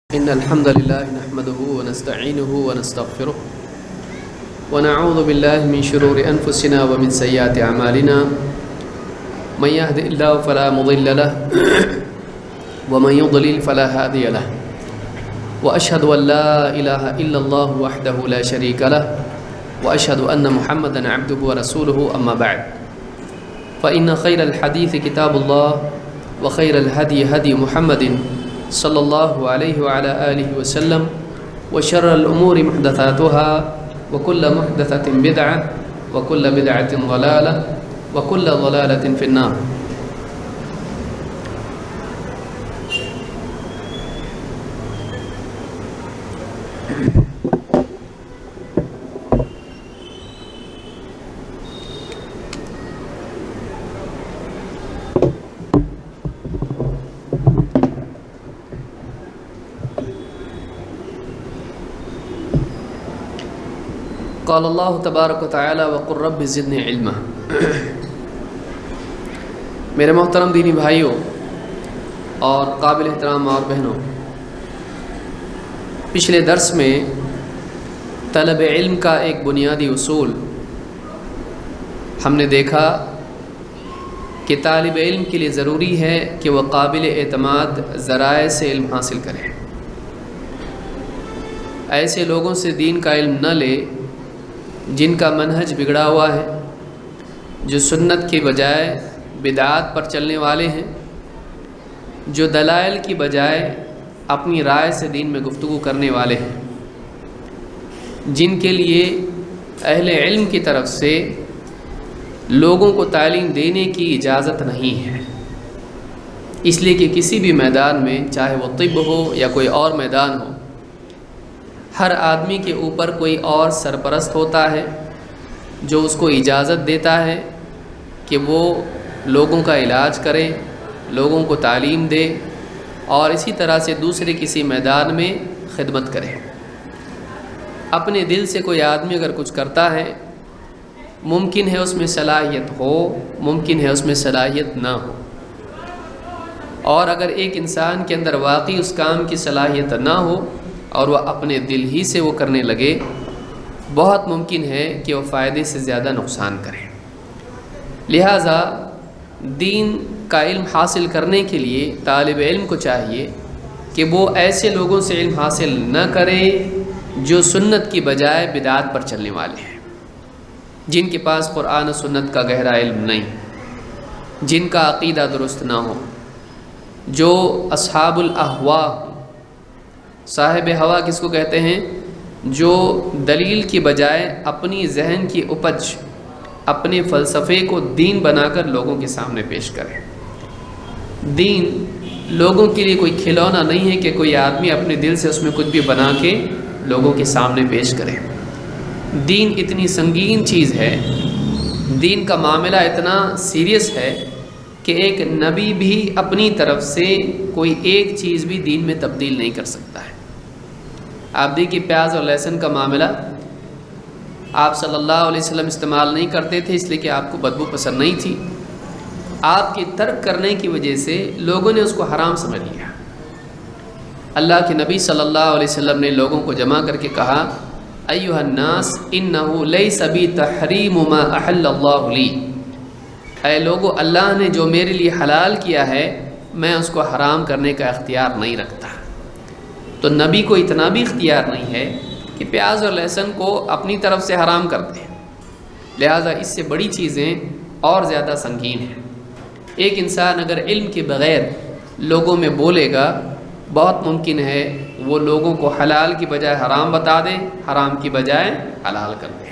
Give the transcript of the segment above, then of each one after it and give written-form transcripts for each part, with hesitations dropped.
إن الحمد لله نحمده ونستعينه ونستغفره ونعوذ بالله من شرور أنفسنا ومن سيئات أعمالنا من يهد الله فلا مضل له ومن يضلل فلا هادي له وأشهد أن لا إله إلا الله وحده لا شريك له وأشهد أن محمدا عبده ورسوله أما بعد فإن خير الحديث كتاب الله وخير الهدي هدي محمد صلی اللہ علیہ وعلى آلہ وسلم وشر الأمور محدثاتها وكل محدثة بدعة وكل بدعة ضلالة وكل ضلالة في النار۔ قال اللہ تبارک و تعالی وقل رب زدنی علما۔ میرے محترم دینی بھائیوں اور قابل احترام اور بہنوں، پچھلے درس میں طلب علم کا ایک بنیادی اصول ہم نے دیکھا کہ طالب علم کے لیے ضروری ہے کہ وہ قابل اعتماد ذرائع سے علم حاصل کرے، ایسے لوگوں سے دین کا علم نہ لے جن کا منہج بگڑا ہوا ہے، جو سنت کے بجائے بدعات پر چلنے والے ہیں، جو دلائل کی بجائے اپنی رائے سے دین میں گفتگو کرنے والے ہیں، جن کے لیے اہل علم کی طرف سے لوگوں کو تعلیم دینے کی اجازت نہیں ہے، اس لیے کہ کسی بھی میدان میں، چاہے وہ طب ہو یا کوئی اور میدان ہو، ہر آدمی کے اوپر کوئی اور سرپرست ہوتا ہے جو اس کو اجازت دیتا ہے کہ وہ لوگوں کا علاج کرے، لوگوں کو تعلیم دے اور اسی طرح سے دوسرے کسی میدان میں خدمت کرے۔ اپنے دل سے کوئی آدمی اگر کچھ کرتا ہے، ممکن ہے اس میں صلاحیت ہو، ممکن ہے اس میں صلاحیت نہ ہو، اور اگر ایک انسان کے اندر واقعی اس کام کی صلاحیت نہ ہو اور وہ اپنے دل ہی سے وہ کرنے لگے، بہت ممکن ہے کہ وہ فائدے سے زیادہ نقصان کرے۔ لہٰذا دین کا علم حاصل کرنے کے لیے طالب علم کو چاہیے کہ وہ ایسے لوگوں سے علم حاصل نہ کرے جو سنت کی بجائے بدعات پر چلنے والے ہیں، جن کے پاس قرآن و سنت کا گہرا علم نہیں، جن کا عقیدہ درست نہ ہو، جو اصحاب الاہواء، صاحب ہوا کس کو کہتے ہیں؟ جو دلیل کی بجائے اپنی ذہن کی اپج، اپنے فلسفے کو دین بنا کر لوگوں کے سامنے پیش کرے۔ دین لوگوں کے لیے کوئی کھلونا نہیں ہے کہ کوئی آدمی اپنے دل سے اس میں کچھ بھی بنا کے لوگوں کے سامنے پیش کرے۔ دین اتنی سنگین چیز ہے، دین کا معاملہ اتنا سیریس ہے کہ ایک نبی بھی اپنی طرف سے کوئی ایک چیز بھی دین میں تبدیل نہیں کر سکتا ہے۔ آپ دیکھیے پیاز اور لہسن کا معاملہ، آپ صلی اللہ علیہ وسلم استعمال نہیں کرتے تھے اس لیے کہ آپ کو بدبو پسند نہیں تھی، آپ کے ترک کرنے کی وجہ سے لوگوں نے اس کو حرام سمجھ لیا۔ اللہ کے نبی صلی اللہ علیہ وسلم نے لوگوں کو جمع کر کے کہا، ایھا الناس انہ لیس بی تحریم ما احل اللہ لی، اے لوگو، اللہ نے جو میرے لیے حلال کیا ہے میں اس کو حرام کرنے کا اختیار نہیں رکھتا۔ تو نبی کو اتنا بھی اختیار نہیں ہے کہ پیاز اور لہسن کو اپنی طرف سے حرام کر دیں، لہٰذا اس سے بڑی چیزیں اور زیادہ سنگین ہیں۔ ایک انسان اگر علم کے بغیر لوگوں میں بولے گا، بہت ممکن ہے وہ لوگوں کو حلال کی بجائے حرام بتا دے، حرام کی بجائے حلال کر دے۔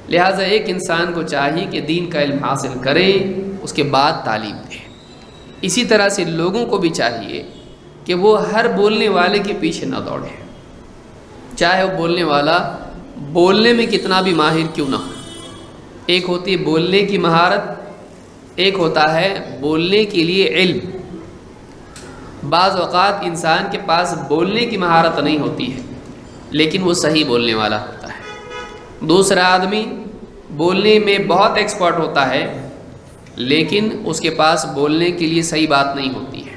لہٰذا ایک انسان کو چاہیے کہ دین کا علم حاصل کرے، اس کے بعد تعلیم دے۔ اسی طرح سے لوگوں کو بھی چاہیے کہ وہ ہر بولنے والے کے پیچھے نہ دوڑے، چاہے وہ بولنے والا بولنے میں کتنا بھی ماہر کیوں نہ ہو۔ ایک ہوتی ہے بولنے کی مہارت، ایک ہوتا ہے بولنے کے لیے علم۔ بعض اوقات انسان کے پاس بولنے کی مہارت نہیں ہوتی ہے لیکن وہ صحیح بولنے والا ہوتا ہے۔ دوسرا آدمی بولنے میں بہت ایکسپرٹ ہوتا ہے لیکن اس کے پاس بولنے کے لیے صحیح بات نہیں ہوتی ہے۔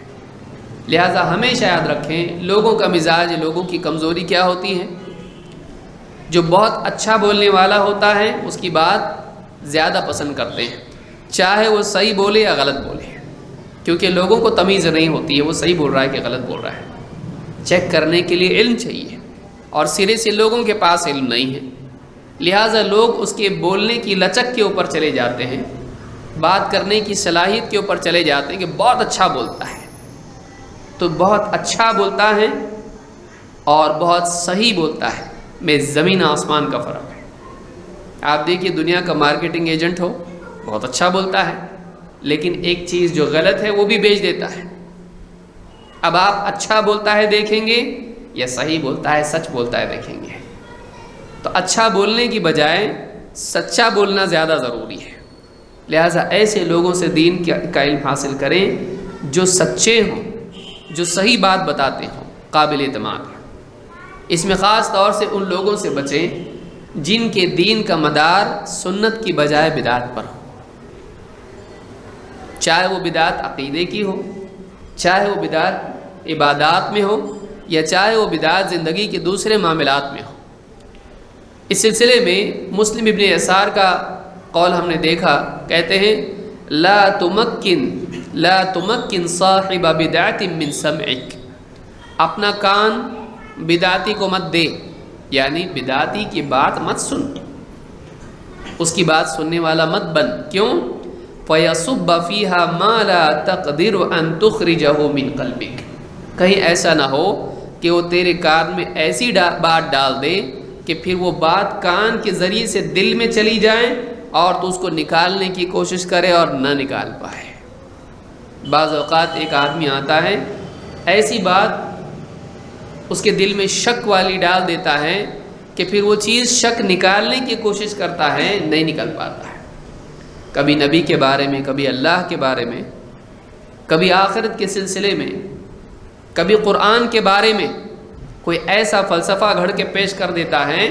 لہٰذا ہمیشہ یاد رکھیں لوگوں کا مزاج، لوگوں کی کمزوری کیا ہوتی ہے۔ جو بہت اچھا بولنے والا ہوتا ہے اس کی بات زیادہ پسند کرتے ہیں، چاہے وہ صحیح بولے یا غلط بولے، کیونکہ لوگوں کو تمیز نہیں ہوتی ہے وہ صحیح بول رہا ہے کہ غلط بول رہا ہے۔ چیک کرنے کے لیے علم چاہیے، اور سرے سے لوگوں کے پاس علم نہیں ہے، لہٰذا لوگ اس کے بولنے کی لچک کے اوپر چلے جاتے ہیں، بات کرنے کی صلاحیت کے اوپر چلے جاتے ہیں کہ بہت اچھا بولتا ہے۔ تو بہت اچھا بولتا ہے اور بہت صحیح بولتا ہے میں زمین آسمان کا فرق ہے۔ آپ دیکھیے دنیا کا مارکیٹنگ ایجنٹ ہو، بہت اچھا بولتا ہے، لیکن ایک چیز جو غلط ہے وہ بھی بیچ دیتا ہے۔ اب آپ اچھا بولتا ہے دیکھیں گے یا صحیح بولتا ہے، سچ بولتا ہے دیکھیں گے۔ تو اچھا بولنے کی بجائے سچا بولنا زیادہ ضروری ہے، لہٰذا ایسے لوگوں سے دین کا علم حاصل کریں جو سچے ہوں، جو صحیح بات بتاتے ہوں، قابل اعتماد ہوں۔ اس میں خاص طور سے ان لوگوں سے بچیں جن کے دین کا مدار سنت کی بجائے بدعت پر ہو، چاہے وہ بدعت عقیدے کی ہو، چاہے وہ بدعت عبادات میں ہو، یا چاہے وہ بدعت زندگی کے دوسرے معاملات میں ہو۔ اس سلسلے میں مسلم ابن یسار کا قول ہم نے دیکھا، کہتے ہیں لا تمکن صاحب بدعت من سمعک، اپنا کان بدعتی کو مت دے، یعنی بدعتی کی بات مت سن، اس کی بات سننے والا مت بن۔ کیوں؟ فَيَصُبَّ فِيهَا مَا لَا تَقْدِرُ أَن تُخْرِجَهُ مِنْ قَلْبِكَ، کہیں ایسا نہ ہو کہ وہ تیرے کان میں ایسی بات ڈال دے کہ پھر وہ بات کان کے ذریعے سے دل میں چلی جائے اور تو اس کو نکالنے کی کوشش کرے اور نہ نکال پائے۔ بعض اوقات ایک آدمی آتا ہے ایسی بات اس کے دل میں شک والی ڈال دیتا ہے کہ پھر وہ چیز شک نکالنے کی کوشش کرتا ہے، نہیں نکل پاتا ہے۔ کبھی نبی کے بارے میں، کبھی اللہ کے بارے میں، کبھی آخرت کے سلسلے میں، کبھی قرآن کے بارے میں کوئی ایسا فلسفہ گھڑ کے پیش کر دیتا ہے،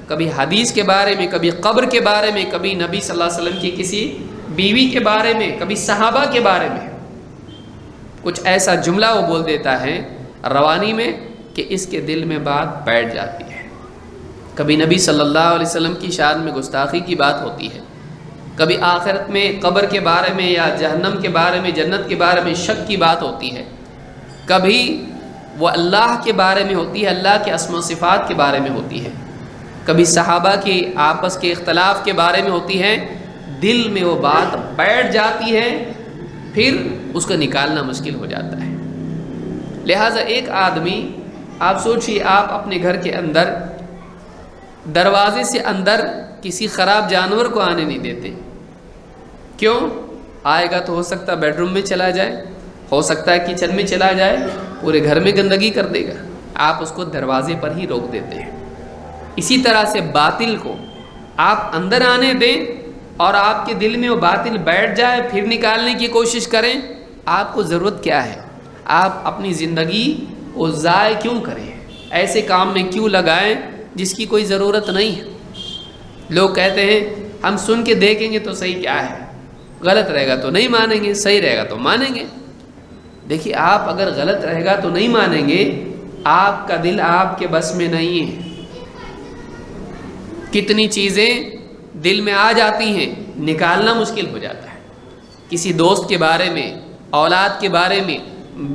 کبھی حدیث کے بارے میں، کبھی قبر کے بارے میں، کبھی نبی صلی اللہ علیہ وسلم کی کسی بیوی کے بارے میں، کبھی صحابہ کے بارے میں کچھ ایسا جملہ وہ بول دیتا ہے روانی میں کہ اس کے دل میں بات بیٹھ جاتی ہے۔ کبھی نبی صلی اللہ علیہ وسلم کی شان میں گستاخی کی بات ہوتی ہے، کبھی آخرت میں قبر کے بارے میں یا جہنم کے بارے میں، جنت کے بارے میں شک کی بات ہوتی ہے، کبھی وہ اللہ کے بارے میں ہوتی ہے، اللہ کے اسماء و صفات کے بارے میں ہوتی ہے، کبھی صحابہ کی آپس کے اختلاف کے بارے میں ہوتی ہے۔ دل میں وہ بات بیٹھ جاتی ہے، پھر اس کو نکالنا مشکل ہو جاتا ہے۔ لہٰذا ایک آدمی، آپ سوچئے آپ اپنے گھر کے اندر دروازے سے اندر کسی خراب جانور کو آنے نہیں دیتے، کیوں؟ آئے گا تو ہو سکتا ہے بیڈ روم میں چلا جائے، ہو سکتا ہے کچن میں چلا جائے، پورے گھر میں گندگی کر دے گا، آپ اس کو دروازے پر ہی روک دیتے ہیں۔ اسی طرح سے باطل کو آپ اندر آنے دیں اور آپ کے دل میں وہ باطل بیٹھ جائے، پھر نکالنے کی کوشش کریں۔ آپ کو ضرورت کیا ہے؟ آپ اپنی زندگی وہ ضائع کیوں کریں؟ ایسے کام میں کیوں لگائیں جس کی کوئی ضرورت نہیں ہے؟ لوگ کہتے ہیں ہم سن کے دیکھیں گے تو صحیح کیا ہے، غلط رہے گا تو نہیں مانیں گے، صحیح رہے گا تو مانیں گے۔ دیکھیے آپ اگر غلط رہے گا تو نہیں مانیں گے، آپ کا دل آپ کے بس میں نہیں ہے۔ کتنی چیزیں دل میں آ جاتی ہیں، نکالنا مشکل ہو جاتا ہے۔ کسی دوست کے بارے میں، اولاد کے بارے میں،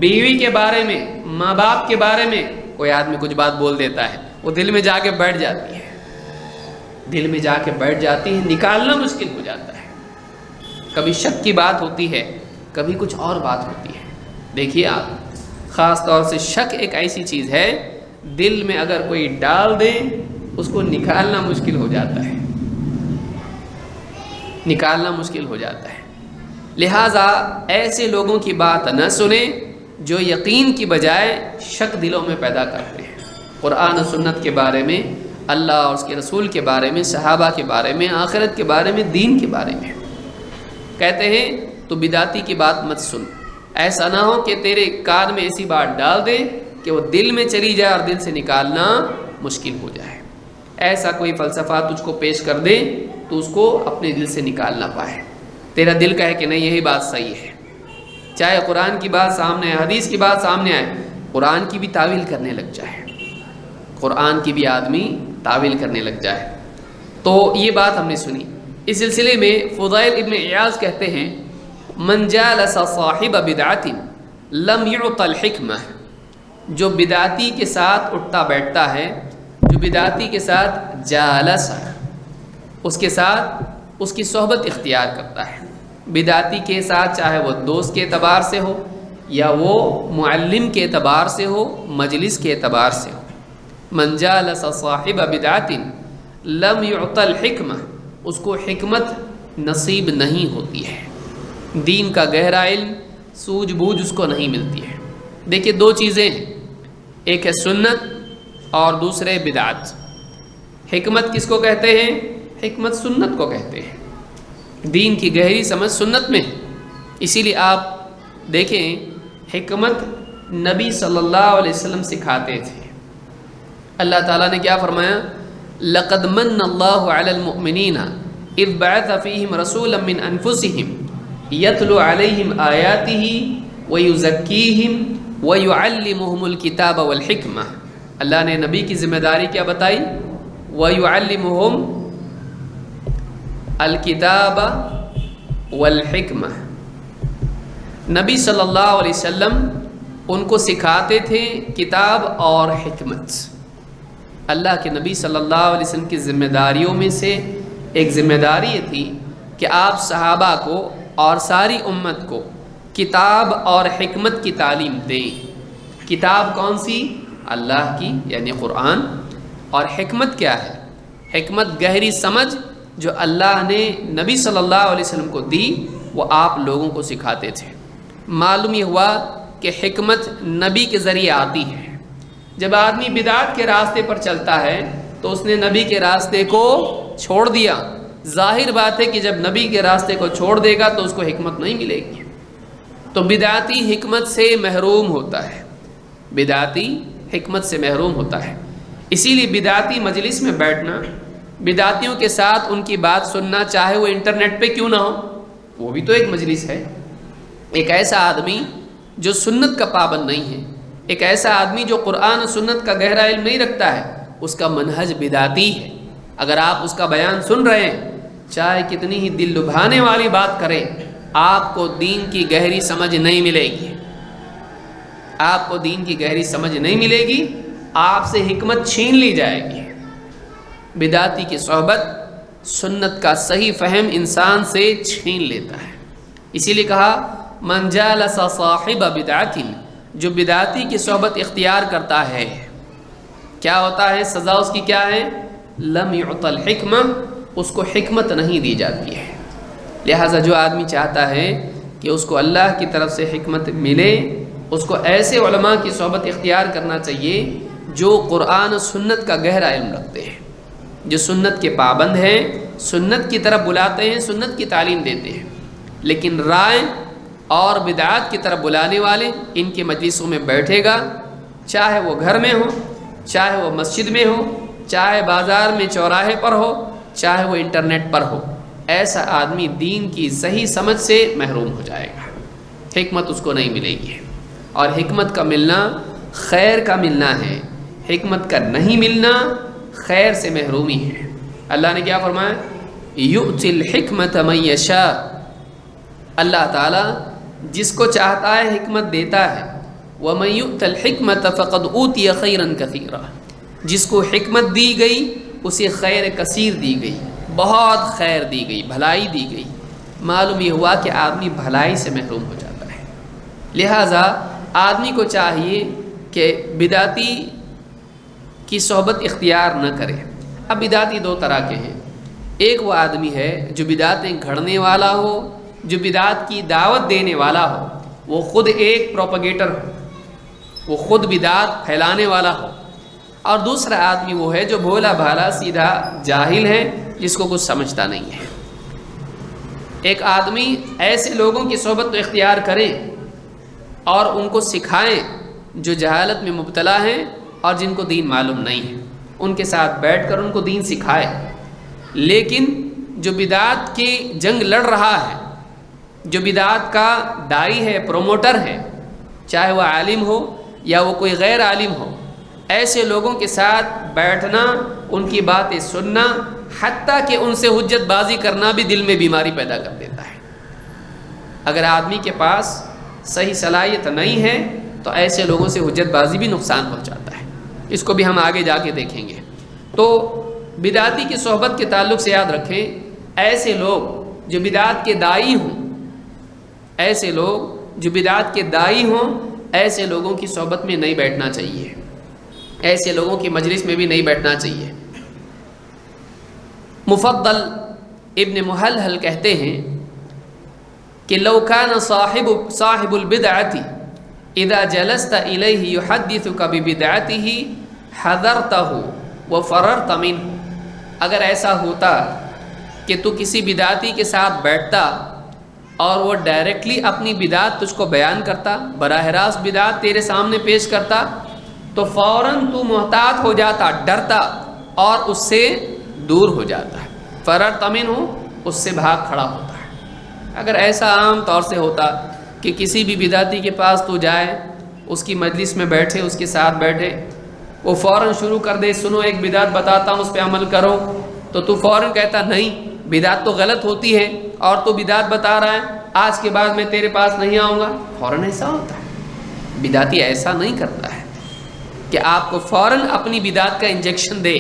بیوی کے بارے میں، ماں باپ کے بارے میں کوئی آدمی کچھ بات بول دیتا ہے، وہ دل میں جا کے بیٹھ جاتی ہے، دل میں جا کے بیٹھ جاتی ہے، نکالنا مشکل ہو جاتا ہے۔ کبھی شک کی بات ہوتی ہے، کبھی کچھ اور بات ہوتی ہے۔ دیکھیے آپ خاص طور سے شک ایک ایسی چیز ہے، دل میں اگر کوئی ڈال دے اس کو نکالنا مشکل ہو جاتا ہے، نکالنا مشکل ہو جاتا ہے۔ لہٰذا ایسے لوگوں کی بات نہ سنیں جو یقین کی بجائے شک دلوں میں پیدا کرتے ہیں، قرآن و سنت کے بارے میں، اللہ اور اس کے رسول کے بارے میں، صحابہ کے بارے میں، آخرت کے بارے میں، دین کے بارے میں۔ کہتے ہیں تو بدعتی کی بات مت سن، ایسا نہ ہو کہ تیرے کان میں ایسی بات ڈال دے کہ وہ دل میں چلی جائے اور دل سے نکالنا مشکل ہو جائے۔ ایسا کوئی فلسفہ تجھ کو پیش کر دے تو اس کو اپنے دل سے نکال نہ پائے، تیرا دل کہے کہ نہیں یہی بات صحیح ہے، چاہے قرآن کی بات سامنے آئے، حدیث کی بات سامنے آئے، قرآن کی بھی تعویل کرنے لگ جائے، قرآن کی بھی آدمی تعویل کرنے لگ جائے۔ تو یہ بات ہم نے سنی۔ اس سلسلے میں فضیل ابن عیاض کہتے ہیں من جالس صاحب بدعت لم يعط الحکمہ، جو بدعتی کے ساتھ اٹھتا بیٹھتا ہے، جو بدعتی کے ساتھ جالس ہے، اس کے ساتھ اس کی صحبت اختیار کرتا ہے، بدعتی کے ساتھ چاہے وہ دوست کے اعتبار سے ہو یا وہ معلم کے اعتبار سے ہو، مجلس کے اعتبار سے ہو، من جالس صاحب بدعت لم يعط الحکمہ، اس کو حکمت نصیب نہیں ہوتی ہے، دین کا گہرا علم، سوجھ بوجھ اس کو نہیں ملتی ہے۔ دیکھیے دو چیزیں ہیں، ایک ہے سنت اور دوسرے بدعت۔ حکمت کس کو کہتے ہیں؟ حکمت سنت کو کہتے ہیں، دین کی گہری سمجھ سنت میں ہے۔ اسی لیے آپ دیکھیں حکمت نبی صلی اللہ علیہ وسلم سکھاتے تھے۔ اللہ تعالیٰ نے کیا فرمایا؟ لقد من اللہ علی المؤمنین اذ بعث فیہم رسولا من انفسہم یتلو علیہم آیاتہ ویزکیہم ویعلمہم الکتاب والحکمہ۔ اللہ نے نبی کی ذمہ داری کیا بتائی؟ ویعلمہم الکتاب والحکمہ۔ نبی صلی اللہ علیہ وسلم ان کو سکھاتے تھے کتاب اور حکمت۔ اللہ کے نبی صلی اللہ علیہ وسلم کی ذمہ داریوں میں سے ایک ذمہ داری یہ تھی کہ آپ صحابہ کو اور ساری امت کو کتاب اور حکمت کی تعلیم دیں۔ کتاب کون سی؟ اللہ کی یعنی قرآن، اور حکمت کیا ہے؟ حکمت گہری سمجھ جو اللہ نے نبی صلی اللہ علیہ وسلم کو دی، وہ آپ لوگوں کو سکھاتے تھے۔ معلوم یہ ہوا کہ حکمت نبی کے ذریعے آتی ہے۔ جب آدمی بدعت کے راستے پر چلتا ہے تو اس نے نبی کے راستے کو چھوڑ دیا۔ ظاہر بات ہے کہ جب نبی کے راستے کو چھوڑ دے گا تو اس کو حکمت نہیں ملے گی، تو بدعتی حکمت سے محروم ہوتا ہے، بدعتی حکمت سے محروم ہوتا ہے۔ اسی لیے بدعتی مجلس میں بیٹھنا، بدعتیوں کے ساتھ ان کی بات سننا، چاہے وہ انٹرنیٹ پہ کیوں نہ ہو، وہ بھی تو ایک مجلس ہے۔ ایک ایسا آدمی جو سنت کا پابند نہیں ہے، ایک ایسا آدمی جو قرآن و سنت کا گہرا علم نہیں رکھتا ہے، اس کا منہج بدعتی ہے۔ اگر آپ اس کا بیان سن رہے ہیں، چاہے کتنی ہی دل لبھانے والی بات کریں، آپ کو دین کی گہری سمجھ نہیں ملے گی، آپ کو دین کی گہری سمجھ نہیں ملے گی، آپ سے حکمت چھین لی جائے گی۔ بدعتی کی صحبت سنت کا صحیح فہم انسان سے چھین لیتا ہے۔ اسی لیے کہا من جالس صاحب بدعت، جو بدعتی کی صحبت اختیار کرتا ہے کیا ہوتا ہے؟ سزا اس کی کیا ہے؟ لم يعط الحکمہ، اس کو حکمت نہیں دی جاتی ہے۔ لہٰذا جو آدمی چاہتا ہے کہ اس کو اللہ کی طرف سے حکمت ملے، اس کو ایسے علماء کی صحبت اختیار کرنا چاہیے جو قرآن و سنت کا گہرا علم رکھتے ہیں، جو سنت کے پابند ہیں، سنت کی طرف بلاتے ہیں، سنت کی تعلیم دیتے ہیں۔ لیکن رائے اور بدعات کی طرف بلانے والے ان کے مجلسوں میں بیٹھے گا، چاہے وہ گھر میں ہو، چاہے وہ مسجد میں ہو، چاہے بازار میں چوراہے پر ہو، چاہے وہ انٹرنیٹ پر ہو، ایسا آدمی دین کی صحیح سمجھ سے محروم ہو جائے گا، حکمت اس کو نہیں ملے گی۔ اور حکمت کا ملنا خیر کا ملنا ہے، حکمت کا نہیں ملنا خیر سے محرومی ہے۔ اللہ نے کیا فرمایا؟ یؤتی الحکمت من یشاء، اللہ تعالیٰ جس کو چاہتا ہے حکمت دیتا ہے۔ وَمَن يُؤْتَ الْحِكْمَةَ فَقَدْ أُوتِيَ خَيْرًا كَثِيرًا، جس کو حکمت دی گئی اسے خیر کثیر دی گئی، بہت خیر دی گئی، بھلائی دی گئی۔ معلوم یہ ہوا کہ آدمی بھلائی سے محروم ہو جاتا ہے۔ لہٰذا آدمی کو چاہیے کہ بدعتی کی صحبت اختیار نہ کرے۔ اب بدعتی دو طرح کے ہیں، ایک وہ آدمی ہے جو بدعتیں گھڑنے والا ہو، جو بدعت کی دعوت دینے والا ہو، وہ خود ایک پروپیگیٹر ہو، وہ خود بدعت پھیلانے والا ہو، اور دوسرا آدمی وہ ہے جو بھولا بھالا سیدھا جاہل ہے، جس کو کچھ سمجھتا نہیں ہے۔ ایک آدمی ایسے لوگوں کی صحبت تو اختیار کرے اور ان کو سکھائیں جو جہالت میں مبتلا ہیں اور جن کو دین معلوم نہیں ہے، ان کے ساتھ بیٹھ کر ان کو دین سکھائے۔ لیکن جو بدعت کی جنگ لڑ رہا ہے، جو بدعات کا داعی ہے، پروموٹر ہے، چاہے وہ عالم ہو یا وہ کوئی غیر عالم ہو، ایسے لوگوں کے ساتھ بیٹھنا، ان کی باتیں سننا، حتیٰ کہ ان سے حجت بازی کرنا بھی دل میں بیماری پیدا کر دیتا ہے۔ اگر آدمی کے پاس صحیح صلاحیت نہیں ہے تو ایسے لوگوں سے حجت بازی بھی نقصان پہنچاتا ہے۔ اس کو بھی ہم آگے جا کے دیکھیں گے۔ تو بدعاتی کی صحبت کے تعلق سے یاد رکھیں، ایسے لوگ جو بدعات کے داعی ہوں، ایسے لوگ جو بدعات کے داعی ہوں، ایسے لوگوں کی صحبت میں نہیں بیٹھنا چاہیے، ایسے لوگوں کی مجلس میں بھی نہیں بیٹھنا چاہیے۔ مفضل ابن محلحل کہتے ہیں کہ لو کان صاحب البدعۃ اذا جلست الیہ یحدثک ببدعتہ حذرتہ وفررت منہ، اگر ایسا ہوتا کہ تو کسی بدعتی کے ساتھ بیٹھتا اور وہ ڈائریکٹلی اپنی بدعت تجھ کو بیان کرتا، براہ راست بدعت تیرے سامنے پیش کرتا، تو فوراً تو محتاط ہو جاتا، ڈرتا اور اس سے دور ہو جاتا ہے۔ فررت منہ، اس سے بھاگ کھڑا ہوتا ہے۔ اگر ایسا عام طور سے ہوتا کہ کسی بھی بدعتی کے پاس تو جائے، اس کی مجلس میں بیٹھے، اس کے ساتھ بیٹھے، وہ فوراً شروع کر دے، سنو ایک بدعت بتاتا ہوں، اس پہ عمل کرو، تو فوراً کہتا نہیں بدعت تو غلط ہوتی ہے اور تو بدعت بتا رہا ہے، آج کے بعد میں تیرے پاس نہیں آؤں گا۔ فوراً ایسا ہوتا ہے۔ بدعتی ایسا نہیں کرتا ہے کہ آپ کو فوراً اپنی بدعت کا انجیکشن دے،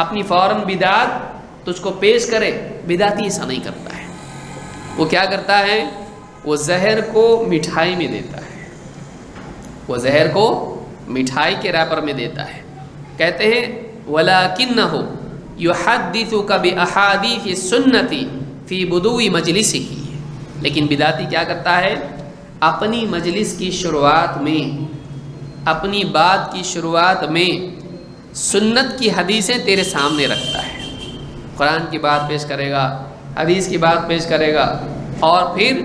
اپنی فوراً بدعت تجھ کو پیش کرے۔ بدعتی ایسا نہیں کرتا ہے۔ وہ کیا کرتا ہے؟ وہ زہر کو مٹھائی میں دیتا ہے، وہ زہر کو مٹھائی کے ریپر میں دیتا ہے۔ کہتے ہیں وَلَكِنَّهُ يُحَدِّثُكَ بِأَحَادِيثِ السُّنَّةِ فِي بُدُوِ مَجْلِسِهِ، لیکن بدعتی کیا کرتا ہے؟ اپنی مجلس کی شروعات میں، اپنی بات کی شروعات میں سنت کی حدیثیں تیرے سامنے رکھتا ہے، قرآن کی بات پیش کرے گا، حدیث کی بات پیش کرے گا، اور پھر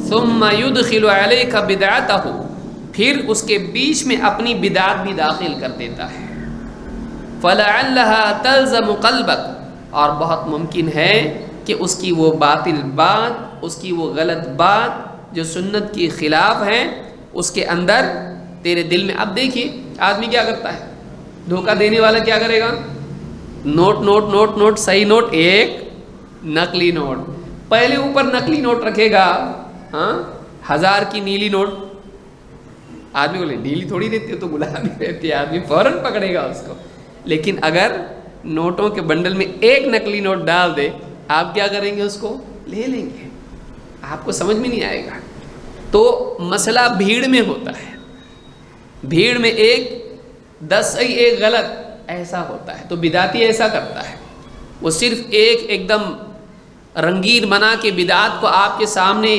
ثم يدخل عليك بدعته، پھر اس کے بیچ میں اپنی بدعت بھی داخل کر دیتا ہے۔ فلعلها تلزم قلبك، اور بہت ممکن ہے کہ اس کی وہ باطل بات، اس کی وہ غلط بات جو سنت کی خلاف ہے، اس کے اندر تیرے دل میں۔ اب دیکھیے آدمی کیا کرتا ہے، دھوکہ دینے والا کیا کرے گا؟ نوٹ نوٹ نوٹ نوٹ، صحیح نوٹ ایک، نقلی نوٹ، پہلے اوپر نقلی نوٹ رکھے گا، ہاں 1000 کی نیلی نوٹ، آدمی بولے نیلی تھوڑی دیتی ہے تو گلابی رہتی ہے، آدمی فوراً پکڑے گا اس کو۔ لیکن اگر نوٹوں کے بنڈل میں ایک نقلی نوٹ ڈال دے، آپ کیا کریں گے؟ اس کو لے لیں گے، آپ کو سمجھ میں نہیں آئے گا۔ تو مسئلہ بھیڑ میں ہوتا ہے، بھیڑ میں ایک 10 صحیح ایک غلط، ایسا ہوتا ہے۔ تو بدعتی ایسا کرتا ہے، وہ صرف ایک دم رنگین بنا کے بدعات کو آپ کے سامنے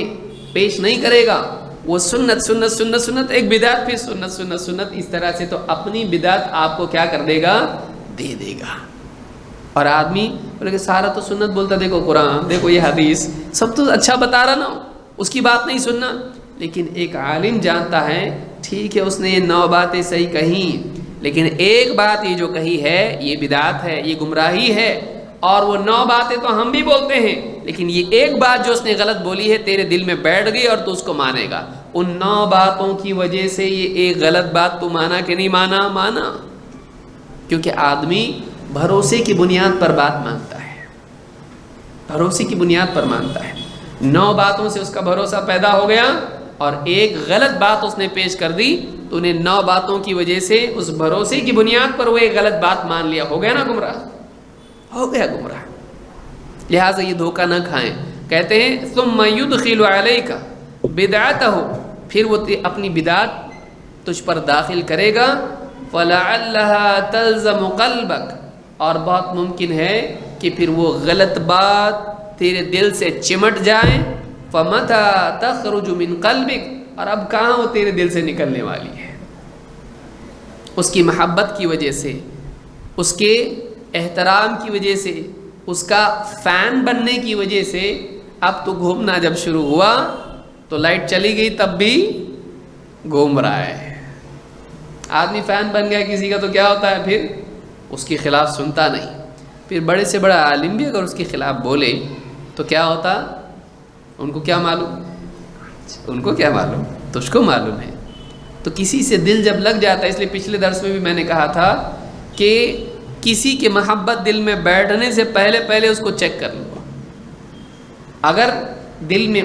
پیش نہیں کرے گا، وہ سنت سنت سنت سنت، ایک بدعت پھر سنت سنت سنت، اس طرح سے تو اپنی بدعت آپ کو کیا کر دے گا؟ دے دے گا۔ اور آدمی بولے کہ سارا تو سنت بولتا، دیکھو قرآن، دیکھو یہ حدیث، سب تو اچھا بتا رہا نا، اس کی بات نہیں سننا۔ لیکن ایک عالم جانتا ہے ٹھیک ہے اس نے یہ 9 باتیں صحیح کہیں، لیکن ایک بات یہ جو کہی ہے یہ بدعت ہے، یہ گمراہی ہے، اور وہ 9 باتیں تو ہم بھی بولتے ہیں، لیکن یہ ایک بات جو اس نے غلط بولی ہے تیرے دل میں بیٹھ گئی اور تو اس کو مانے گا۔ ان 9 باتوں کی وجہ سے یہ ایک غلط بات تو مانا کہ نہیں مانا؟ مانا، کیونکہ آدمی بھروسے کی بنیاد پر بات مانتا ہے، بھروسے کی بنیاد پر مانتا ہے۔ 9 باتوں سے اس کا بھروسہ پیدا ہو گیا اور ایک غلط بات اس نے پیش کر دی، تو انہیں 9 باتوں کی وجہ سے اس بھروسے کی بنیاد پر وہ ایک غلط بات مان لیا، ہو گیا نا گمراہ، ہو گیا گمراہ۔ لہٰذا یہ دھوکہ نہ کھائیں۔ کہتے ہیں ثم يدخل عليك بدعته، پھر وہ اپنی بدعت تجھ پر داخل کرے گا، فلعلها تلزم قلبك، اور بہت ممکن ہے کہ پھر وہ غلط بات تیرے دل سے چمٹ جائے، فمتى تخرج من قلبك، اور اب کہاں وہ تیرے دل سے نکلنے والی ہے؟ اس کی محبت کی وجہ سے، اس کے احترام کی وجہ سے، اس کا فین بننے کی وجہ سے، اب تو گھومنا جب شروع ہوا تو لائٹ چلی گئی تب بھی گھوم رہا ہے۔ آدمی فین بن گیا کسی کا تو کیا ہوتا ہے؟ پھر اس کے خلاف سنتا نہیں۔ پھر بڑے سے بڑا عالم بھی اگر اس کے خلاف بولے تو کیا ہوتا؟ ان کو کیا معلوم، ان کو کیا معلوم، تجھ کو معلوم ہے۔ تو کسی سے دل جب لگ جاتا ہے، اس لیے پچھلے درس میں بھی میں نے کہا تھا کہ کسی کی محبت دل میں بیٹھنے سے پہلے اس کو چیک کر لو۔ اگر دل میں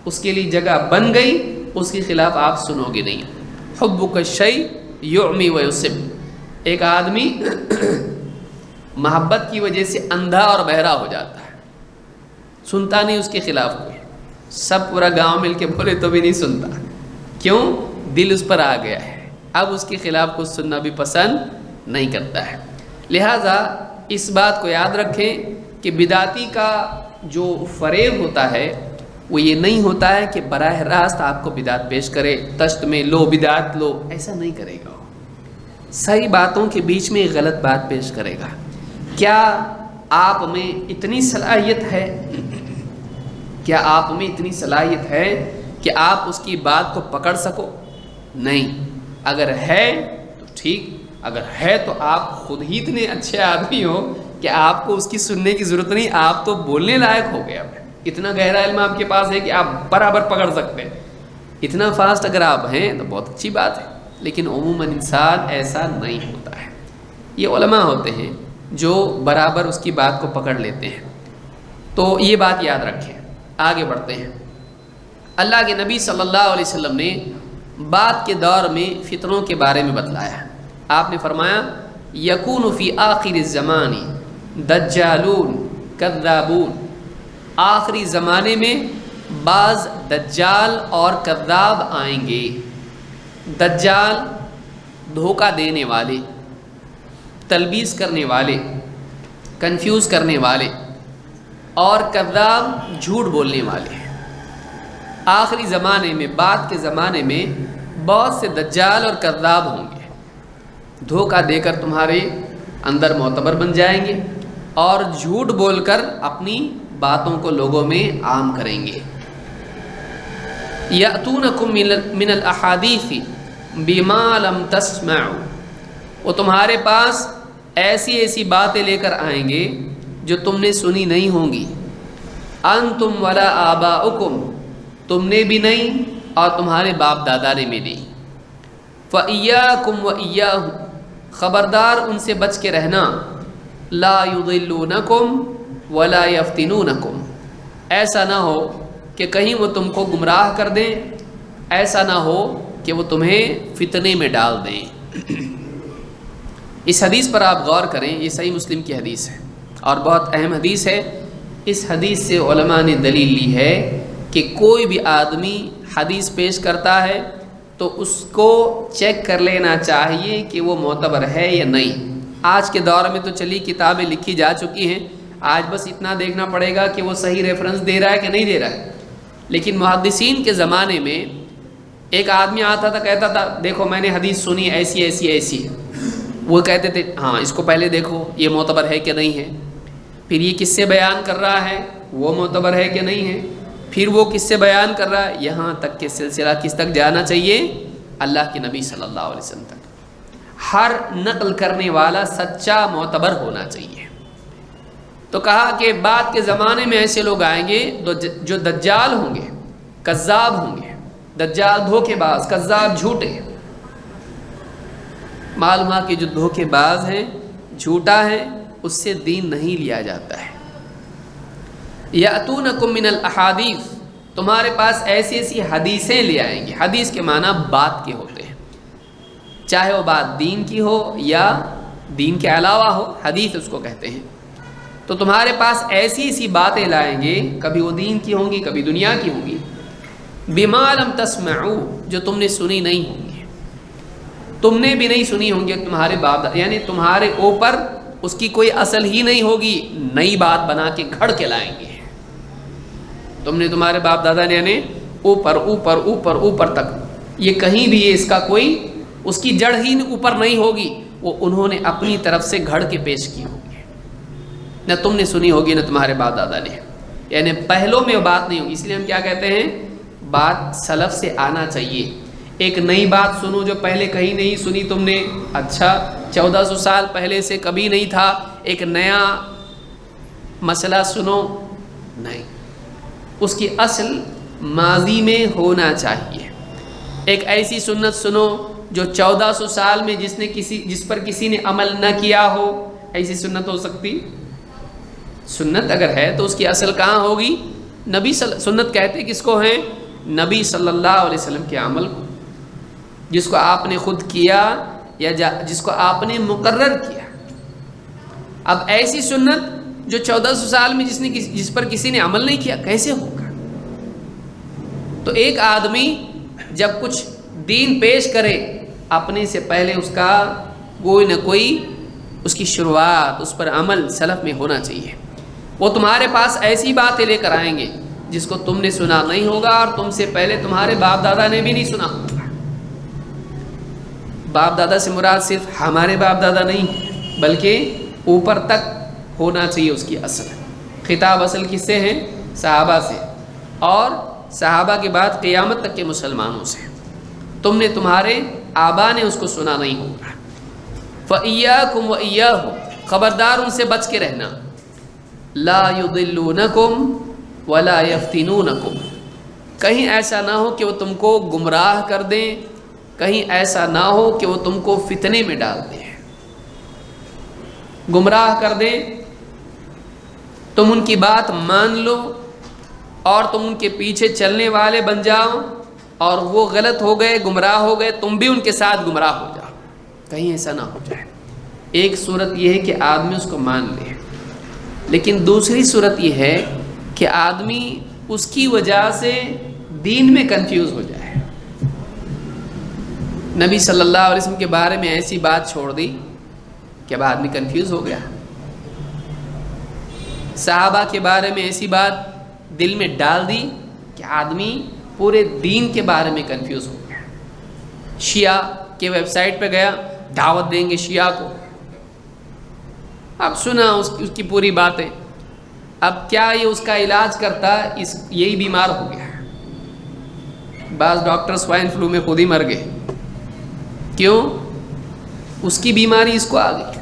اس کے لیے جگہ بن گئی، اس کے خلاف آپ سنو گے نہیں۔ حبک الشیء یعمی ویصم، ایک آدمی محبت کی وجہ سے اندھا اور بہرا ہو جاتا ہے، سنتا نہیں اس کے خلاف کوئی، سب پورا گاؤں مل کے بولے تو بھی نہیں سنتا، کیوں؟ دل اس پر آ گیا ہے، اب اس کے خلاف کچھ سننا بھی پسند نہیں کرتا ہے۔ لہٰذا اس بات کو یاد رکھیں کہ بدعتی کا جو فریب ہوتا ہے وہ یہ نہیں ہوتا ہے کہ براہ راست آپ کو بدعت پیش کرے، تشت میں لو بدعت لو، ایسا نہیں کرے گا۔ صحیح باتوں کے بیچ میں غلط بات پیش کرے گا۔ کیا آپ میں اتنی صلاحیت ہے، کیا آپ میں اتنی صلاحیت ہے کہ آپ اس کی بات کو پکڑ سکو؟ نہیں۔ اگر ہے تو ٹھیک، اگر ہے تو آپ خود ہی اتنے اچھے آدمی ہو کہ آپ کو اس کی سننے کی ضرورت نہیں، آپ تو بولنے لائق ہو گئے، اتنا گہرا علم آپ کے پاس ہے کہ آپ برابر پکڑ سکتے ہیں، اتنا فاسٹ اگر آپ ہیں تو بہت اچھی بات ہے۔ لیکن عموماً انسان ایسا نہیں ہوتا ہے، یہ علماء ہوتے ہیں جو برابر اس کی بات کو پکڑ لیتے ہیں۔ تو یہ بات یاد رکھیں۔ آگے بڑھتے ہیں۔ اللہ کے نبی صلی اللہ علیہ وسلم نے بعد کے دور میں فتنوں کے بارے میں بتلایا۔ آپ نے فرمایا یکون فی آخر الزمان دجالون کذابون، آخری زمانے میں بعض دجال اور کذاب آئیں گے۔ دجال دھوکہ دینے والے، تلبیس کرنے والے، کنفیوز کرنے والے، اور کذاب جھوٹ بولنے والے۔ آخری زمانے میں، بعد کے زمانے میں بہت سے دجال اور کذاب ہوں گے، دھوکہ دے کر تمہارے اندر معتبر بن جائیں گے اور جھوٹ بول کر اپنی باتوں کو لوگوں میں عام کریں گے۔ یأتونکم من الاحادیث بما لم تسمعوا، وہ تمہارے پاس ایسی باتیں لے کر آئیں گے جو تم نے سنی نہیں ہوں گی۔ انتم ولا آباؤکم، تم نے بھی نہیں اور تمہارے باپ دادا نے بھی نہیں۔ فإیاکم وإیاہم، خبردار ان سے بچ کے رہنا۔ لا یضلونکم ولا یفتنونکم، ایسا نہ ہو کہ کہیں وہ تم کو گمراہ کر دیں، ایسا نہ ہو کہ وہ تمہیں فتنے میں ڈال دیں۔ اس حدیث پر آپ غور کریں، یہ صحیح مسلم کی حدیث ہے اور بہت اہم حدیث ہے۔ اس حدیث سے علماء نے دلیل لی ہے کہ کوئی بھی آدمی حدیث پیش کرتا ہے تو اس کو چیک کر لینا چاہیے کہ وہ معتبر ہے یا نہیں۔ آج کے دور میں تو چلی کتابیں لکھی جا چکی ہیں، آج بس اتنا دیکھنا پڑے گا کہ وہ صحیح ریفرنس دے رہا ہے کہ نہیں دے رہا ہے۔ لیکن محدثین کے زمانے میں ایک آدمی آتا تھا، کہتا تھا دیکھو میں نے حدیث سنی ایسی، وہ کہتے تھے ہاں اس کو پہلے دیکھو یہ معتبر ہے کہ نہیں ہے، پھر یہ کس سے بیان کر رہا ہے وہ معتبر ہے کہ نہیں ہے، پھر وہ کس سے بیان کر رہا ہے، یہاں تک کہ سلسلہ کس تک جانا چاہیے، اللہ کے نبی صلی اللہ علیہ وسلم تک۔ ہر نقل کرنے والا سچا معتبر ہونا چاہیے۔ تو کہا کہ بعد کے زمانے میں ایسے لوگ آئیں گے جو دجال ہوں گے، کذاب ہوں گے، دجال دھوکے باز، کذاب جھوٹے۔ معلوم ہے کہ جو دھوکے باز ہیں، جھوٹا ہے، اس سے دین نہیں لیا جاتا ہے۔ یأتونکم من الاحادیث، تمہارے پاس ایسی حدیثیں لے آئیں گے۔ حدیث کے معنی بات کے ہوتے ہیں، چاہے وہ بات دین کی ہو یا دین کے علاوہ ہو، حدیث اس کو کہتے ہیں۔ تو تمہارے پاس ایسی باتیں لائیں گے، کبھی وہ دین کی ہوں گی، کبھی دنیا کی ہوں گی۔ بما لم تسمعوا، جو تم نے سنی نہیں ہوں گی، تم نے بھی نہیں سنی ہوں گی، تمہارے باپ، یعنی تمہارے اوپر اس کی کوئی اصل ہی نہیں ہوگی، نئی بات بنا کے گھڑ کے لائیں گے۔ تم نے، تمہارے باپ دادا نے، یعنی اوپر تک، یہ کہیں بھی اس کا کوئی، اس کی جڑ ہی اوپر نہیں ہوگی، وہ انہوں نے اپنی طرف سے گھڑ کے پیش کی ہوگی، نہ تم نے سنی ہوگی نہ تمہارے باپ دادا نے، یعنی پہلوں میں وہ بات نہیں ہوگی۔ اس لیے ہم کیا کہتے ہیں، بات سلف سے آنا چاہیے۔ ایک نئی بات سنو جو پہلے کہیں نہیں سنی تم نے، اچھا 1400 سال پہلے سے کبھی نہیں تھا، ایک نیا مسئلہ سنو، نہیں، اس کی اصل ماضی میں ہونا چاہیے۔ ایک ایسی سنت سنو جو 1400 سال میں جس پر کسی نے عمل نہ کیا ہو، ایسی سنت ہو سکتی؟ سنت اگر ہے تو اس کی اصل کہاں ہوگی؟ سنت کہتے کس کو ہیں؟ نبی صلی اللہ علیہ وسلم کے عمل کو، جس کو آپ نے خود کیا یا جس کو آپ نے مقرر کیا۔ اب ایسی سنت جو 1400 سال میں جس پر کسی نے عمل نہیں کیا، کیسے ہوگا؟ تو ایک آدمی جب کچھ دین پیش کرے، اپنے سے پہلے اس کا کوئی نہ کوئی اس کی شروعات، اس پر عمل سلف میں ہونا چاہیے۔ وہ تمہارے پاس ایسی باتیں لے کر آئیں گے جس کو تم نے سنا نہیں ہوگا، اور تم سے پہلے تمہارے باپ دادا نے بھی نہیں سنا ہوگا۔ باپ دادا سے مراد صرف ہمارے باپ دادا نہیں، بلکہ اوپر تک ہونا چاہیے اس کی اصل۔ خطاب اصل کس سے ہیں؟ صحابہ سے، اور صحابہ کے بعد قیامت تک کے مسلمانوں سے۔ تم نے، تمہارے آبا نے اس کو سنا نہیں ہوگا۔ فَإِيَّاكُمْ وَإِيَّاهُمْ، خبردار ان سے بچ کے رہنا۔ لَا يُضِلُّونَكُمْ وَلَا يَفْتِنُونَكُمْ، کہیں ایسا نہ ہو کہ وہ تم کو گمراہ کر دیں، کہیں ایسا نہ ہو کہ وہ تم کو فتنے میں ڈال دیں، گمراہ کر دیں، تم ان کی بات مان لو اور تم ان کے پیچھے چلنے والے بن جاؤ، اور وہ غلط ہو گئے، گمراہ ہو گئے، تم بھی ان کے ساتھ گمراہ ہو جاؤ، کہیں ایسا نہ ہو جائے۔ ایک صورت یہ ہے کہ آدمی اس کو مان لے، لیکن دوسری صورت یہ ہے کہ آدمی اس کی وجہ سے دین میں کنفیوز ہو جائے۔ نبی صلی اللہ علیہ وسلم کے بارے میں ایسی بات چھوڑ دی کہ اب آدمی کنفیوز ہو گیا، صحابہ کے بارے میں ایسی بات دل میں ڈال دی کہ آدمی پورے دین کے بارے میں کنفیوز ہو گیا۔ شیعہ کے ویب سائٹ پہ گیا، دعوت دیں گے شیعہ کو، اب سنا اس کی پوری باتیں، اب کیا یہ اس کا علاج کرتا؟ یہی بیمار ہو گیا۔ بعض ڈاکٹر سوائن فلو میں خود ہی مر گئے، کیوں؟ اس کی بیماری اس کو آ گئی۔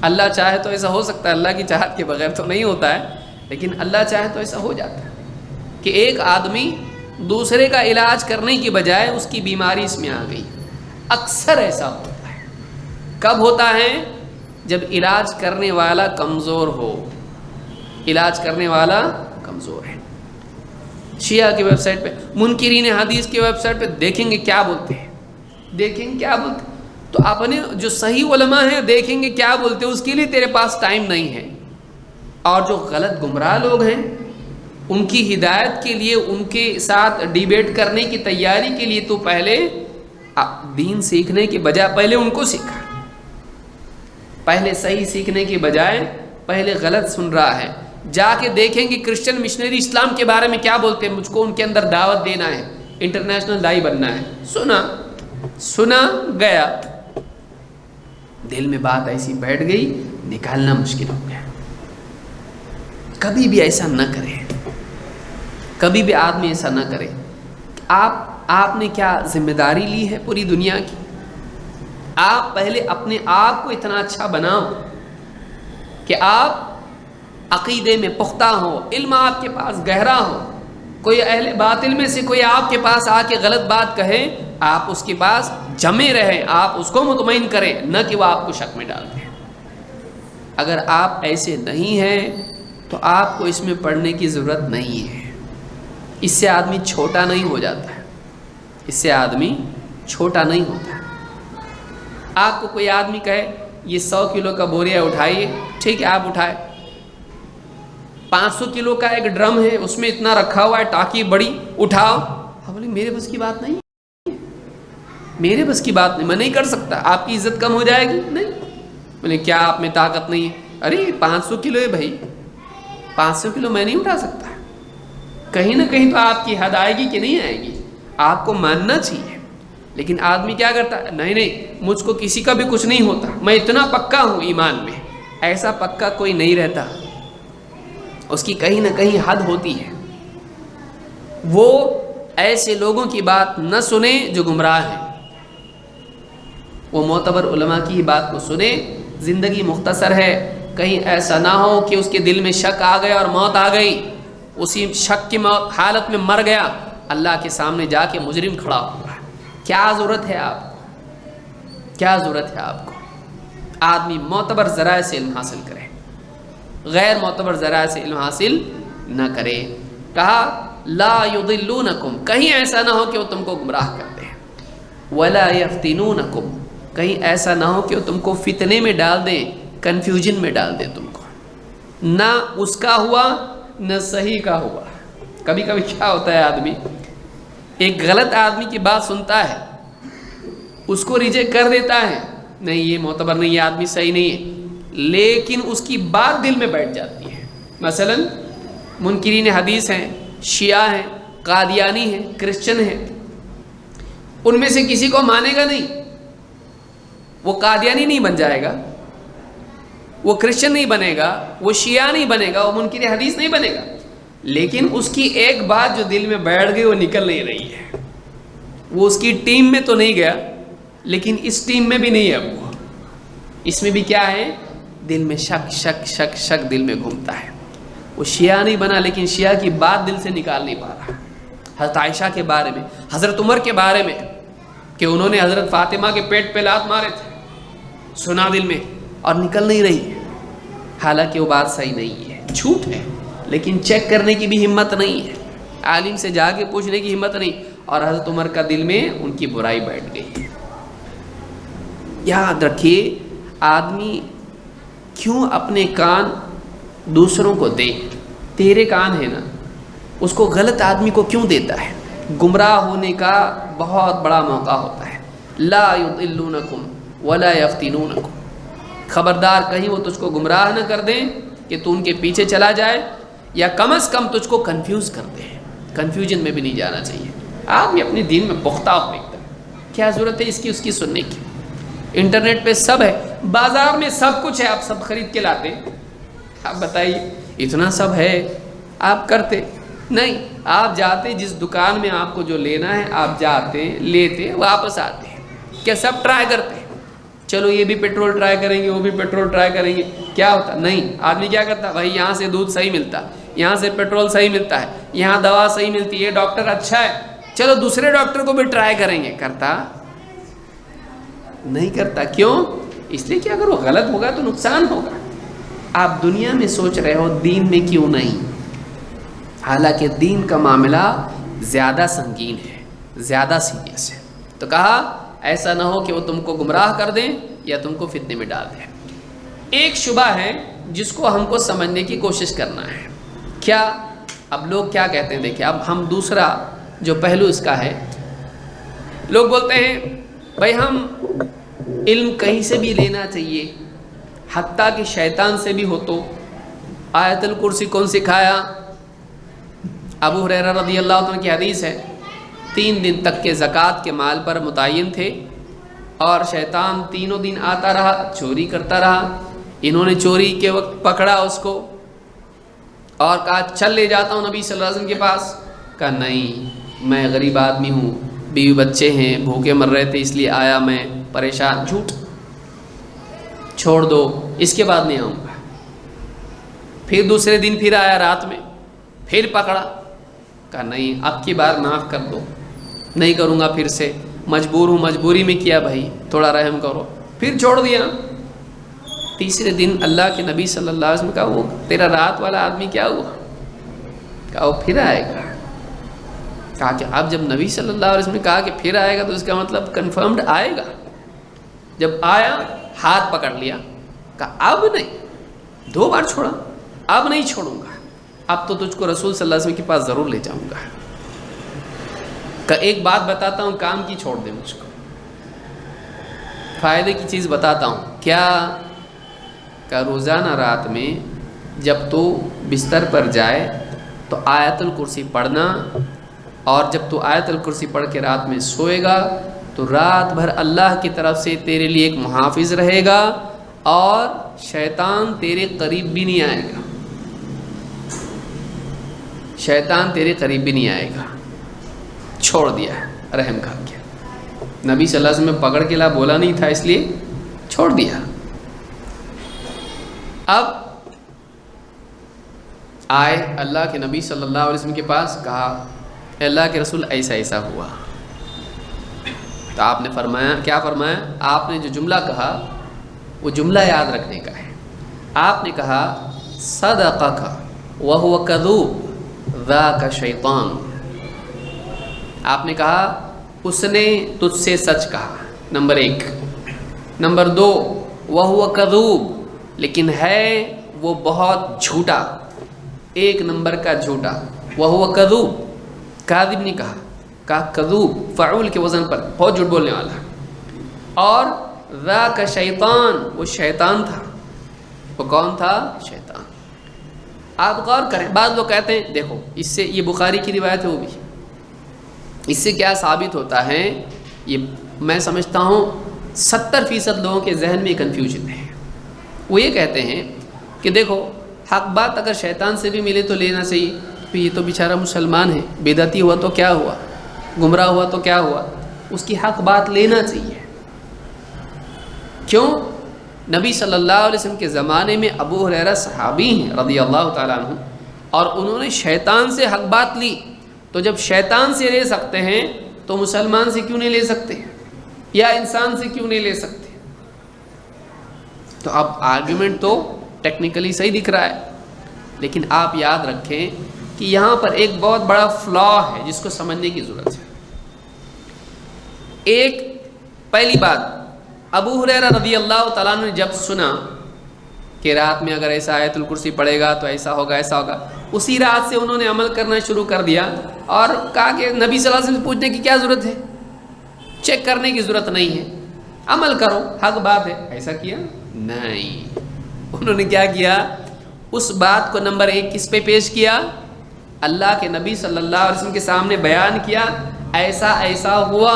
اللہ چاہے تو ایسا ہو سکتا ہے، اللہ کی چاہت کے بغیر تو نہیں ہوتا ہے، لیکن اللہ چاہے تو ایسا ہو جاتا ہے کہ ایک آدمی دوسرے کا علاج کرنے کی بجائے اس کی بیماری اس میں آ گئی۔ اکثر ایسا ہوتا ہے۔ کب ہوتا ہے؟ جب علاج کرنے والا کمزور ہو، علاج کرنے والا کمزور ہے۔ شیعہ کی ویب سائٹ پہ، منکرین حدیث کی ویب سائٹ پہ دیکھیں گے کیا بولتے ہیں، دیکھیں گے کیا بولتے ہیں، تو اپنے جو صحیح علماء ہیں دیکھیں گے کیا بولتے ہیں، اس کے لیے تیرے پاس ٹائم نہیں ہے۔ اور جو غلط گمراہ لوگ ہیں، ان کی ہدایت کے لیے، ان کے ساتھ ڈیبیٹ کرنے کی تیاری کے لیے تو پہلے دین سیکھنے کے بجائے پہلے ان کو سیکھا، پہلے صحیح سیکھنے کے بجائے پہلے غلط سن رہا ہے۔ جا کے دیکھیں گے کرسچن مشنری اسلام کے بارے میں کیا بولتے ہیں، مجھ کو ان کے اندر دعوت دینا ہے، انٹرنیشنل دائی بننا ہے، سنا گیا، دل میں بات ایسی بیٹھ گئی، نکالنا مشکل ہو گیا۔ کبھی بھی ایسا نہ کرے، کبھی بھی آدمی ایسا نہ کرے۔ آپ نے کیا ذمہ داری لی ہے پوری دنیا کی؟ آپ پہلے اپنے آپ کو اتنا اچھا بناؤ کہ آپ عقیدے میں پختہ ہو، علم آپ کے پاس گہرا ہو، کوئی اہل باطل میں سے کوئی آپ کے پاس آ کے غلط بات کہے، آپ اس کے پاس جمے رہیں، آپ اس کو مطمئن کریں، نہ کہ وہ آپ کو شک میں ڈال دیں۔ اگر آپ ایسے نہیں ہیں تو آپ کو اس میں پڑھنے کی ضرورت نہیں ہے۔ اس سے آدمی چھوٹا نہیں ہو جاتا ہے، اس سے آدمی چھوٹا نہیں ہوتا۔ آپ کو کوئی آدمی کہے یہ 100 کلو کا بوریا اٹھائیے، ٹھیک ہے آپ اٹھائے۔ 500 کلو کا ایک ڈرم ہے، اس میں اتنا رکھا ہوا ہے، ٹانکی بڑی، اٹھاؤ۔ ہم بولے میرے بس کی بات نہیں، میرے بس کی بات نہیں، میں نہیں کر سکتا۔ آپ کی عزت کم ہو جائے گی؟ نہیں۔ بولے کیا آپ میں طاقت نہیں ہے؟ ارے 500 کلو ہے بھائی، 500 کلو میں نہیں اٹھا سکتا۔ کہیں نہ کہیں تو آپ کی حد آئے گی کہ نہیں آئے گی، آپ کو ماننا چاہیے۔ لیکن آدمی کیا کرتا ہے، نہیں مجھ کو کسی کا بھی کچھ نہیں ہوتا، میں اتنا پکا ہوں ایمان میں۔ ایسا پکا کوئی نہیں رہتا، اس کی کہیں نہ کہیں حد ہوتی ہے۔ وہ ایسے لوگوں کی بات نہ سنیں جو گمراہ ہیں، وہ معتبر علماء کی ہی بات کو سنیں۔ زندگی مختصر ہے، کہیں ایسا نہ ہو کہ اس کے دل میں شک آ گیا اور موت آ گئی، اسی شک کی حالت میں مر گیا، اللہ کے سامنے جا کے مجرم کھڑا ہوا۔ کیا ضرورت ہے آپ کو؟ کیا ضرورت ہے آپ کو؟ آدمی معتبر ذرائع سے علم حاصل کرے، غیر معتبر ذرائع سے علم حاصل نہ کرے۔ کہا لا یضلونکم، کہیں ایسا نہ ہو کہ وہ تم کو گمراہ کرتے ہیں، ولا یفتنونکم، کہیں ایسا نہ ہو کہ وہ تم کو فتنے میں ڈال دیں، کنفیوژن میں ڈال دیں تم کو۔ نہ اس کا ہوا نہ صحیح کا ہوا۔ کبھی کبھی کیا ہوتا ہے، آدمی ایک غلط آدمی کی بات سنتا ہے، اس کو ریجیکٹ کر دیتا ہے، نہیں یہ معتبر نہیں، یہ آدمی صحیح نہیں ہے، لیکن اس کی بات دل میں بیٹھ جاتی ہے۔ مثلا منکرین حدیث ہیں، شیعہ ہیں، قادیانی ہیں، کرسچن ہیں، ان میں سے کسی کو مانے گا نہیں، وہ قادیانی نہیں بن جائے گا، وہ کرسچن نہیں بنے گا، وہ شیعہ نہیں بنے گا، وہ منکر حدیث نہیں بنے گا، لیکن اس کی ایک بات جو دل میں بیٹھ گئی وہ نکل نہیں رہی ہے۔ وہ اس کی ٹیم میں تو نہیں گیا، لیکن اس ٹیم میں بھی نہیں ہے، وہ اس میں بھی کیا ہے، دل میں شک شک شک شک دل میں گھومتا ہے۔ وہ شیعہ نہیں بنا، لیکن شیعہ کی بات دل سے نکال نہیں پا رہا۔ حضرت عائشہ کے بارے میں، حضرت عمر کے بارے میں، کہ انہوں نے حضرت فاطمہ کے پیٹ پہ لات مارے تھے، سنا دل میں اور نکل نہیں رہی ہے، حالانکہ وہ بات صحیح نہیں ہے، جھوٹ ہے، لیکن چیک کرنے کی بھی ہمت نہیں ہے، عالم سے جا کے پوچھنے کی ہمت نہیں، اور حضرت عمر کا دل میں ان کی برائی بیٹھ گئی ہے۔ یاد رکھیے، آدمی کیوں اپنے کان دوسروں کو دے؟ تیرے کان ہے نا، اس کو غلط آدمی کو کیوں دیتا ہے؟ گمراہ ہونے کا بہت بڑا موقع ہوتا ہے۔ لا یضلونکم ولا یفتنونکم، خبردار کہیں وہ تجھ کو گمراہ نہ کر دیں کہ تو ان کے پیچھے چلا جائے، یا کم از کم تجھ کو کنفیوز کر دیں۔ کنفیوژن میں بھی نہیں جانا چاہیے۔ آدمی اپنے دین میں پختہ ہو ایک دم، کیا ضرورت ہے اس کی سننے کی؟ انٹرنیٹ پہ سب ہے، بازار میں سب کچھ ہے، آپ سب خرید کے لاتے، آپ بتائیے اتنا سب ہے، آپ کرتے نہیں؟ آپ جاتے جس دکان میں آپ کو جو لینا ہے، آپ جاتے لیتے واپس آتے ہیں، کیا سب ٹرائی کرتے ہیں؟ چلو یہ بھی پیٹرول ٹرائی کریں گے، وہ بھی پیٹرول ٹرائی کریں گے، کیا ہوتا؟ نہیں، آدمی کیا کرتا؟ بھائی یہاں سے دودھ صحیح ملتا، یہاں سے پیٹرول صحیح ملتا ہے، یہاں دوا صحیح ملتی ہے، ڈاکٹر اچھا ہے، چلو دوسرے ڈاکٹر کو بھی ٹرائی کریں گے۔ کرتا نہیں کرتا، کیوں؟ اس لیے کہ اگر وہ غلط ہوگا تو نقصان ہوگا۔ آپ دنیا میں سوچ رہے ہو، دین میں کیوں نہیں؟ حالانکہ دین کا معاملہ زیادہ سنگین ہے، زیادہ سیریس ہے۔ تو کہا ایسا نہ ہو کہ وہ تم کو گمراہ کر دیں یا تم کو فتنے میں ڈال دیں۔ ایک شبہ ہے جس کو ہم کو سمجھنے کی کوشش کرنا ہے۔ کیا؟ اب لوگ کیا کہتے ہیں، دیکھیں اب ہم دوسرا جو پہلو اس کا ہے، لوگ بولتے ہیں بھائی ہم علم کہیں سے بھی لینا چاہیے، حتیٰ کہ شیطان سے بھی ہو تو۔ آیت الکرسی کون سکھایا؟ ابو ہریرہ رضی اللہ عنہ کی حدیث ہے، 3 دن تک کے زکوٰۃ کے مال پر متعین تھے، اور شیطان تینوں دن آتا رہا، چوری کرتا رہا۔ انہوں نے چوری کے وقت پکڑا اس کو اور کہا چل لے جاتا ہوں نبی صلی اللہ علیہ وسلم کے پاس۔ کہا نہیں، میں غریب آدمی ہوں، بیوی بچے ہیں، بھوکے مر رہے تھے، اس لیے آیا، میں پریشان۔ جھوٹ، چھوڑ دو، اس کے بعد نہیں آؤں گا۔ پھر دوسرے دن پھر آیا رات میں، پھر پکڑا، کہا نہیں اب کی بار معاف کر دو، نہیں کروں گا پھر سے، مجبور ہوں، مجبوری میں کیا بھائی، تھوڑا رحم کرو۔ پھر چھوڑ دیا۔ تیسرے دن اللہ کے نبی صلی اللہ علیہ وسلم کہا وہ تیرا رات والا آدمی کیا ہوا؟ کہا وہ پھر آئے گا۔ کہا کہ اب جب نبی صلی اللہ علیہ وسلم نے کہا کہ پھر آئے گا تو اس کا مطلب کنفرمڈ آئے گا۔ جب آیا ہاتھ پکڑ لیا، کہا اب نہیں، 2 بار چھوڑا، اب نہیں چھوڑوں گا، اب تو تجھ کو رسول صلی اللہ علیہ وسلم کے پاس ضرور لے جاؤں گا۔ کہ ایک بات بتاتا ہوں، کام کی چھوڑ دے مجھ کو، فائدے کی چیز بتاتا ہوں۔ کیا؟ کہ روزانہ رات میں جب تو بستر پر جائے تو آیت الکرسی پڑھنا، اور جب تو آیت الکرسی پڑھ کے رات میں سوئے گا تو رات بھر اللہ کی طرف سے تیرے لیے ایک محافظ رہے گا، اور شیطان تیرے قریب بھی نہیں آئے گا، شیطان تیرے قریب بھی نہیں آئے گا۔ چھوڑ دیا ہے، رحم کر کے۔ نبی صلی اللہ علیہ وسلم پکڑ کے لا بولا نہیں تھا، اس لیے چھوڑ دیا۔ اب آئے اللہ کے نبی صلی اللہ علیہ وسلم کے پاس، کہا اے اللہ کے رسول ایسا ایسا ہوا. تو آپ نے فرمایا، کیا فرمایا؟ آپ نے جو جملہ کہا وہ جملہ یاد رکھنے کا ہے. آپ نے کہا صدقک وہو کذوب ذاک شیطان. آپ نے کہا اس نے تجھ سے سچ کہا، نمبر 1. نمبر 2 وہو کذوب، لیکن ہے وہ بہت جھوٹا، 1 نمبر کا جھوٹا. وہو کذوب، کاذب نہیں کہا کذوب، فعول کے وزن پر، بہت جھوٹ بولنے والا. اور ذاک شیطان، وہ شیطان تھا. وہ کون تھا؟ شیطان. آپ غور کریں، بعض لوگ کہتے ہیں دیکھو اس سے، یہ بخاری کی روایت ہے وہ بھی، اس سے کیا ثابت ہوتا ہے؟ یہ میں سمجھتا ہوں 70% لوگوں کے ذہن میں کنفیوژن ہے. وہ یہ کہتے ہیں کہ دیکھو حق بات اگر شیطان سے بھی ملے تو لینا چاہیے، یہ تو بیچارہ مسلمان ہے، بدعتی ہوا تو کیا ہوا، گمراہ ہوا تو کیا ہوا، اس کی حق بات لینا چاہیے. کیوں؟ نبی صلی اللہ علیہ وسلم کے زمانے میں ابو ہریرہ صحابی ہیں رضی اللہ تعالیٰ عنہ، اور انہوں نے شیطان سے حق بات لی. تو جب شیطان سے لے سکتے ہیں تو مسلمان سے کیوں نہیں لے سکتے، یا انسان سے کیوں نہیں لے سکتے؟ تو اب آرگیومنٹ تو ٹیکنیکلی صحیح دکھ رہا ہے، لیکن آپ یاد رکھیں کہ یہاں پر ایک بہت بڑا فلا ہے جس کو سمجھنے کی ضرورت ہے. ایک پہلی بات، ابو ہریرہ رضی اللہ تعالیٰ عنہ نے جب سنا کہ رات میں اگر ایسا آیت الکرسی پڑھے گا تو ایسا ہوگا ایسا ہوگا، اسی رات سے انہوں نے عمل کرنا شروع کر دیا اور کہا کہ نبی صلی اللہ علیہ وسلم سے پوچھنے کی کیا ضرورت ہے، چیک کرنے کی ضرورت نہیں ہے، عمل کرو، حق بات ہے. ایسا کیا نہیں، انہوں نے کیا کیا؟ اس بات کو نمبر 1 کس پہ پیش کیا؟ اللہ کے نبی صلی اللہ علیہ وسلم کے سامنے بیان کیا، ایسا ایسا ہوا.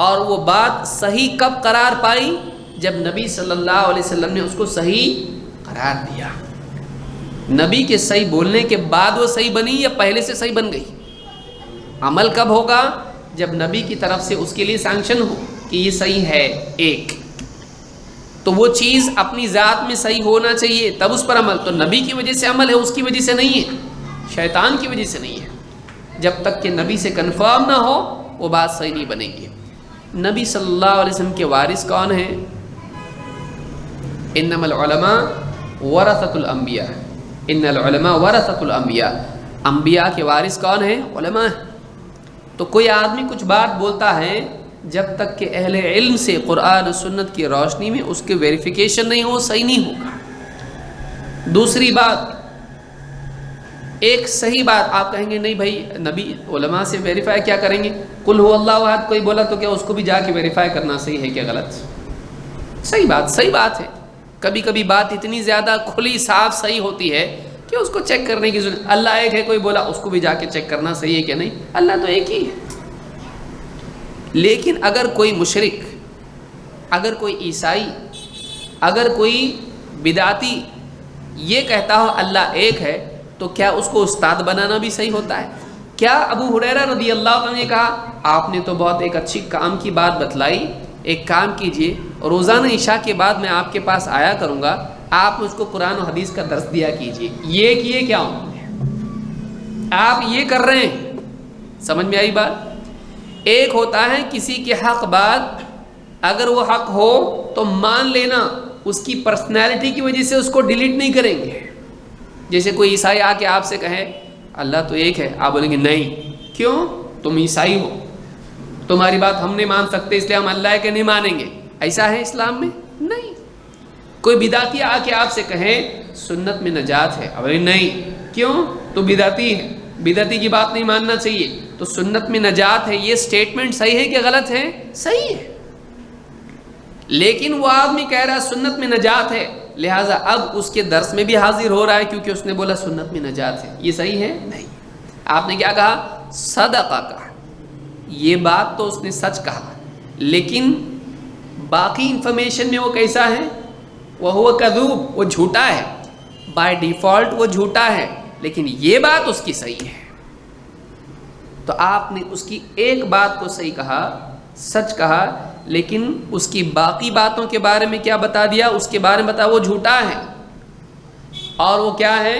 اور وہ بات صحیح کب قرار پائی؟ جب نبی صلی اللہ علیہ وسلم نے اس کو صحیح قرار دیا. نبی کے صحیح بولنے کے بعد وہ صحیح بنی یا پہلے سے صحیح بن گئی؟ عمل کب ہوگا؟ جب نبی کی طرف سے اس کے لیے سینکشن ہو کہ یہ صحیح ہے. ایک تو وہ چیز اپنی ذات میں صحیح ہونا چاہیے تب اس پر عمل. تو نبی کی وجہ سے عمل ہے، اس کی وجہ سے نہیں ہے، شیطان کی وجہ سے نہیں ہے. جب تک کہ نبی سے کنفرم نہ ہو وہ بات صحیح نہیں بنے گی. نبی صلی اللہ علیہ وسلم کے وارث کون ہیں؟ انما العلماء ورثۃ الانبیاء، ان العلماء ورثۃ الانبیاء. انبیاء کے وارث کون ہیں؟ علماء. تو کوئی آدمی کچھ بات بولتا ہے، جب تک کہ اہل علم سے قرآن و سنت کی روشنی میں اس کی ویریفیکیشن نہیں ہو صحیح نہیں ہوگا. دوسری بات، ایک صحیح بات آپ کہیں گے نہیں بھائی نبی علماء سے ویریفائی کیا کریں گے؟ قل هو اللہ احد کوئی بولا تو کیا اس کو بھی جا کے ویریفائی کرنا صحیح ہے کیا غلط؟ صحیح بات ہے. کبھی کبھی بات اتنی زیادہ کھلی صاف صحیح ہوتی ہے کہ اس کو چیک کرنے کی ضرورت. اللہ ایک ہے کوئی بولا، اس کو بھی جا کے چیک کرنا صحیح ہے کہ نہیں؟ اللہ تو ایک ہی ہے. لیکن اگر کوئی مشرک، اگر کوئی عیسائی، اگر کوئی بدعتی یہ کہتا ہو اللہ ایک ہے، تو کیا اس کو استاد بنانا بھی صحیح ہوتا ہے؟ کیا ابو ہریرہ رضی اللہ عنہ نے کہا آپ نے تو بہت ایک اچھی کام کی بات بتلائی، ایک کام کیجئے، روزانہ عشاء کے بعد میں آپ کے پاس آیا کروں گا، آپ اس کو قرآن و حدیث کا درس دیا کیجئے. یہ کیے کیا انہوں نے؟ آپ یہ کر رہے ہیں. سمجھ میں آئی بات؟ ایک ہوتا ہے کسی کے حق بات، اگر وہ حق ہو تو مان لینا، اس کی پرسنالٹی کی وجہ سے اس کو ڈیلیٹ نہیں کریں گے. جیسے کوئی عیسائی آ کے آپ سے کہے اللہ تو ایک ہے، آپ بولیں گے نہیں. کیوں؟ تم عیسائی ہو، تمہاری بات ہم نہیں مان سکتے اس لیے ہم اللہ کے نہیں مانیں گے. ایسا ہے اسلام میں؟ نہیں. کوئی بدعتی آ کے آپ سے کہے سنت میں نجات ہے، اب نہیں. کیوں؟ تو بدعتی ہے، بدعتی کی بات نہیں ماننا چاہیے. تو سنت میں نجات ہے، یہ سٹیٹمنٹ صحیح ہے کہ غلط ہے؟ صحیح ہے. لیکن وہ آدمی کہہ رہا ہے سنت میں نجات ہے، لہٰذا اب اس کے درس میں بھی حاضر ہو رہا ہے کیونکہ اس نے بولا سنت میں نجات ہے. یہ صحیح ہے؟ نہیں. آپ نے کیا کہا؟ صدقہ کہا. یہ بات تو اس نے سچ کہا، لیکن باقی انفارمیشن میں وہ کیسا ہے؟ وہ کذوب، وہ جھوٹا ہے. بائی ڈیفالٹ وہ جھوٹا ہے، لیکن یہ بات اس کی صحیح ہے. تو آپ نے اس کی ایک بات کو صحیح کہا، سچ کہا، لیکن اس کی باقی باتوں کے بارے میں کیا بتا دیا؟ اس کے بارے میں بتا وہ جھوٹا ہے اور وہ کیا ہے؟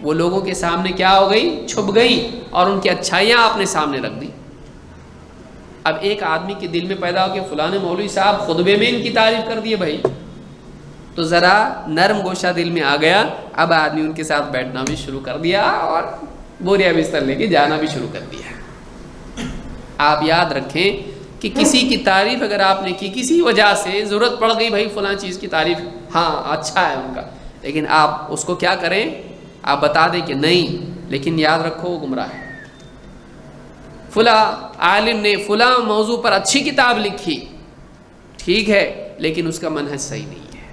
وہ لوگوں کے سامنے کیا ہو گئی؟ چھپ گئی، اور ان کی اچھائیاں آپ نے سامنے رکھ دی۔ اب ایک آدمی کے دل میں پیدا ہو کہ فلاں مولوی صاحب خطبے میں ان کی تعریف کر دیے بھائی، تو ذرا نرم گوشہ دل میں آ گیا، اب آدمی ان کے ساتھ بیٹھنا بھی شروع کر دیا اور بوریا بستر لے کے جانا بھی شروع کر دیا۔ آپ یاد رکھیں کہ کسی کی تعریف اگر آپ نے کی، کسی وجہ سے ضرورت پڑ گئی بھائی فلاں چیز کی تعریف، ہاں اچھا ہے ان کا، لیکن آپ اس کو کیا کریں؟ آپ بتا دیں کہ نہیں، لیکن یاد رکھو وہ گمراہ ہے۔ فلاں عالم نے فلاں موضوع پر اچھی کتاب لکھی، ٹھیک ہے، لیکن اس کا منہج صحیح نہیں ہے،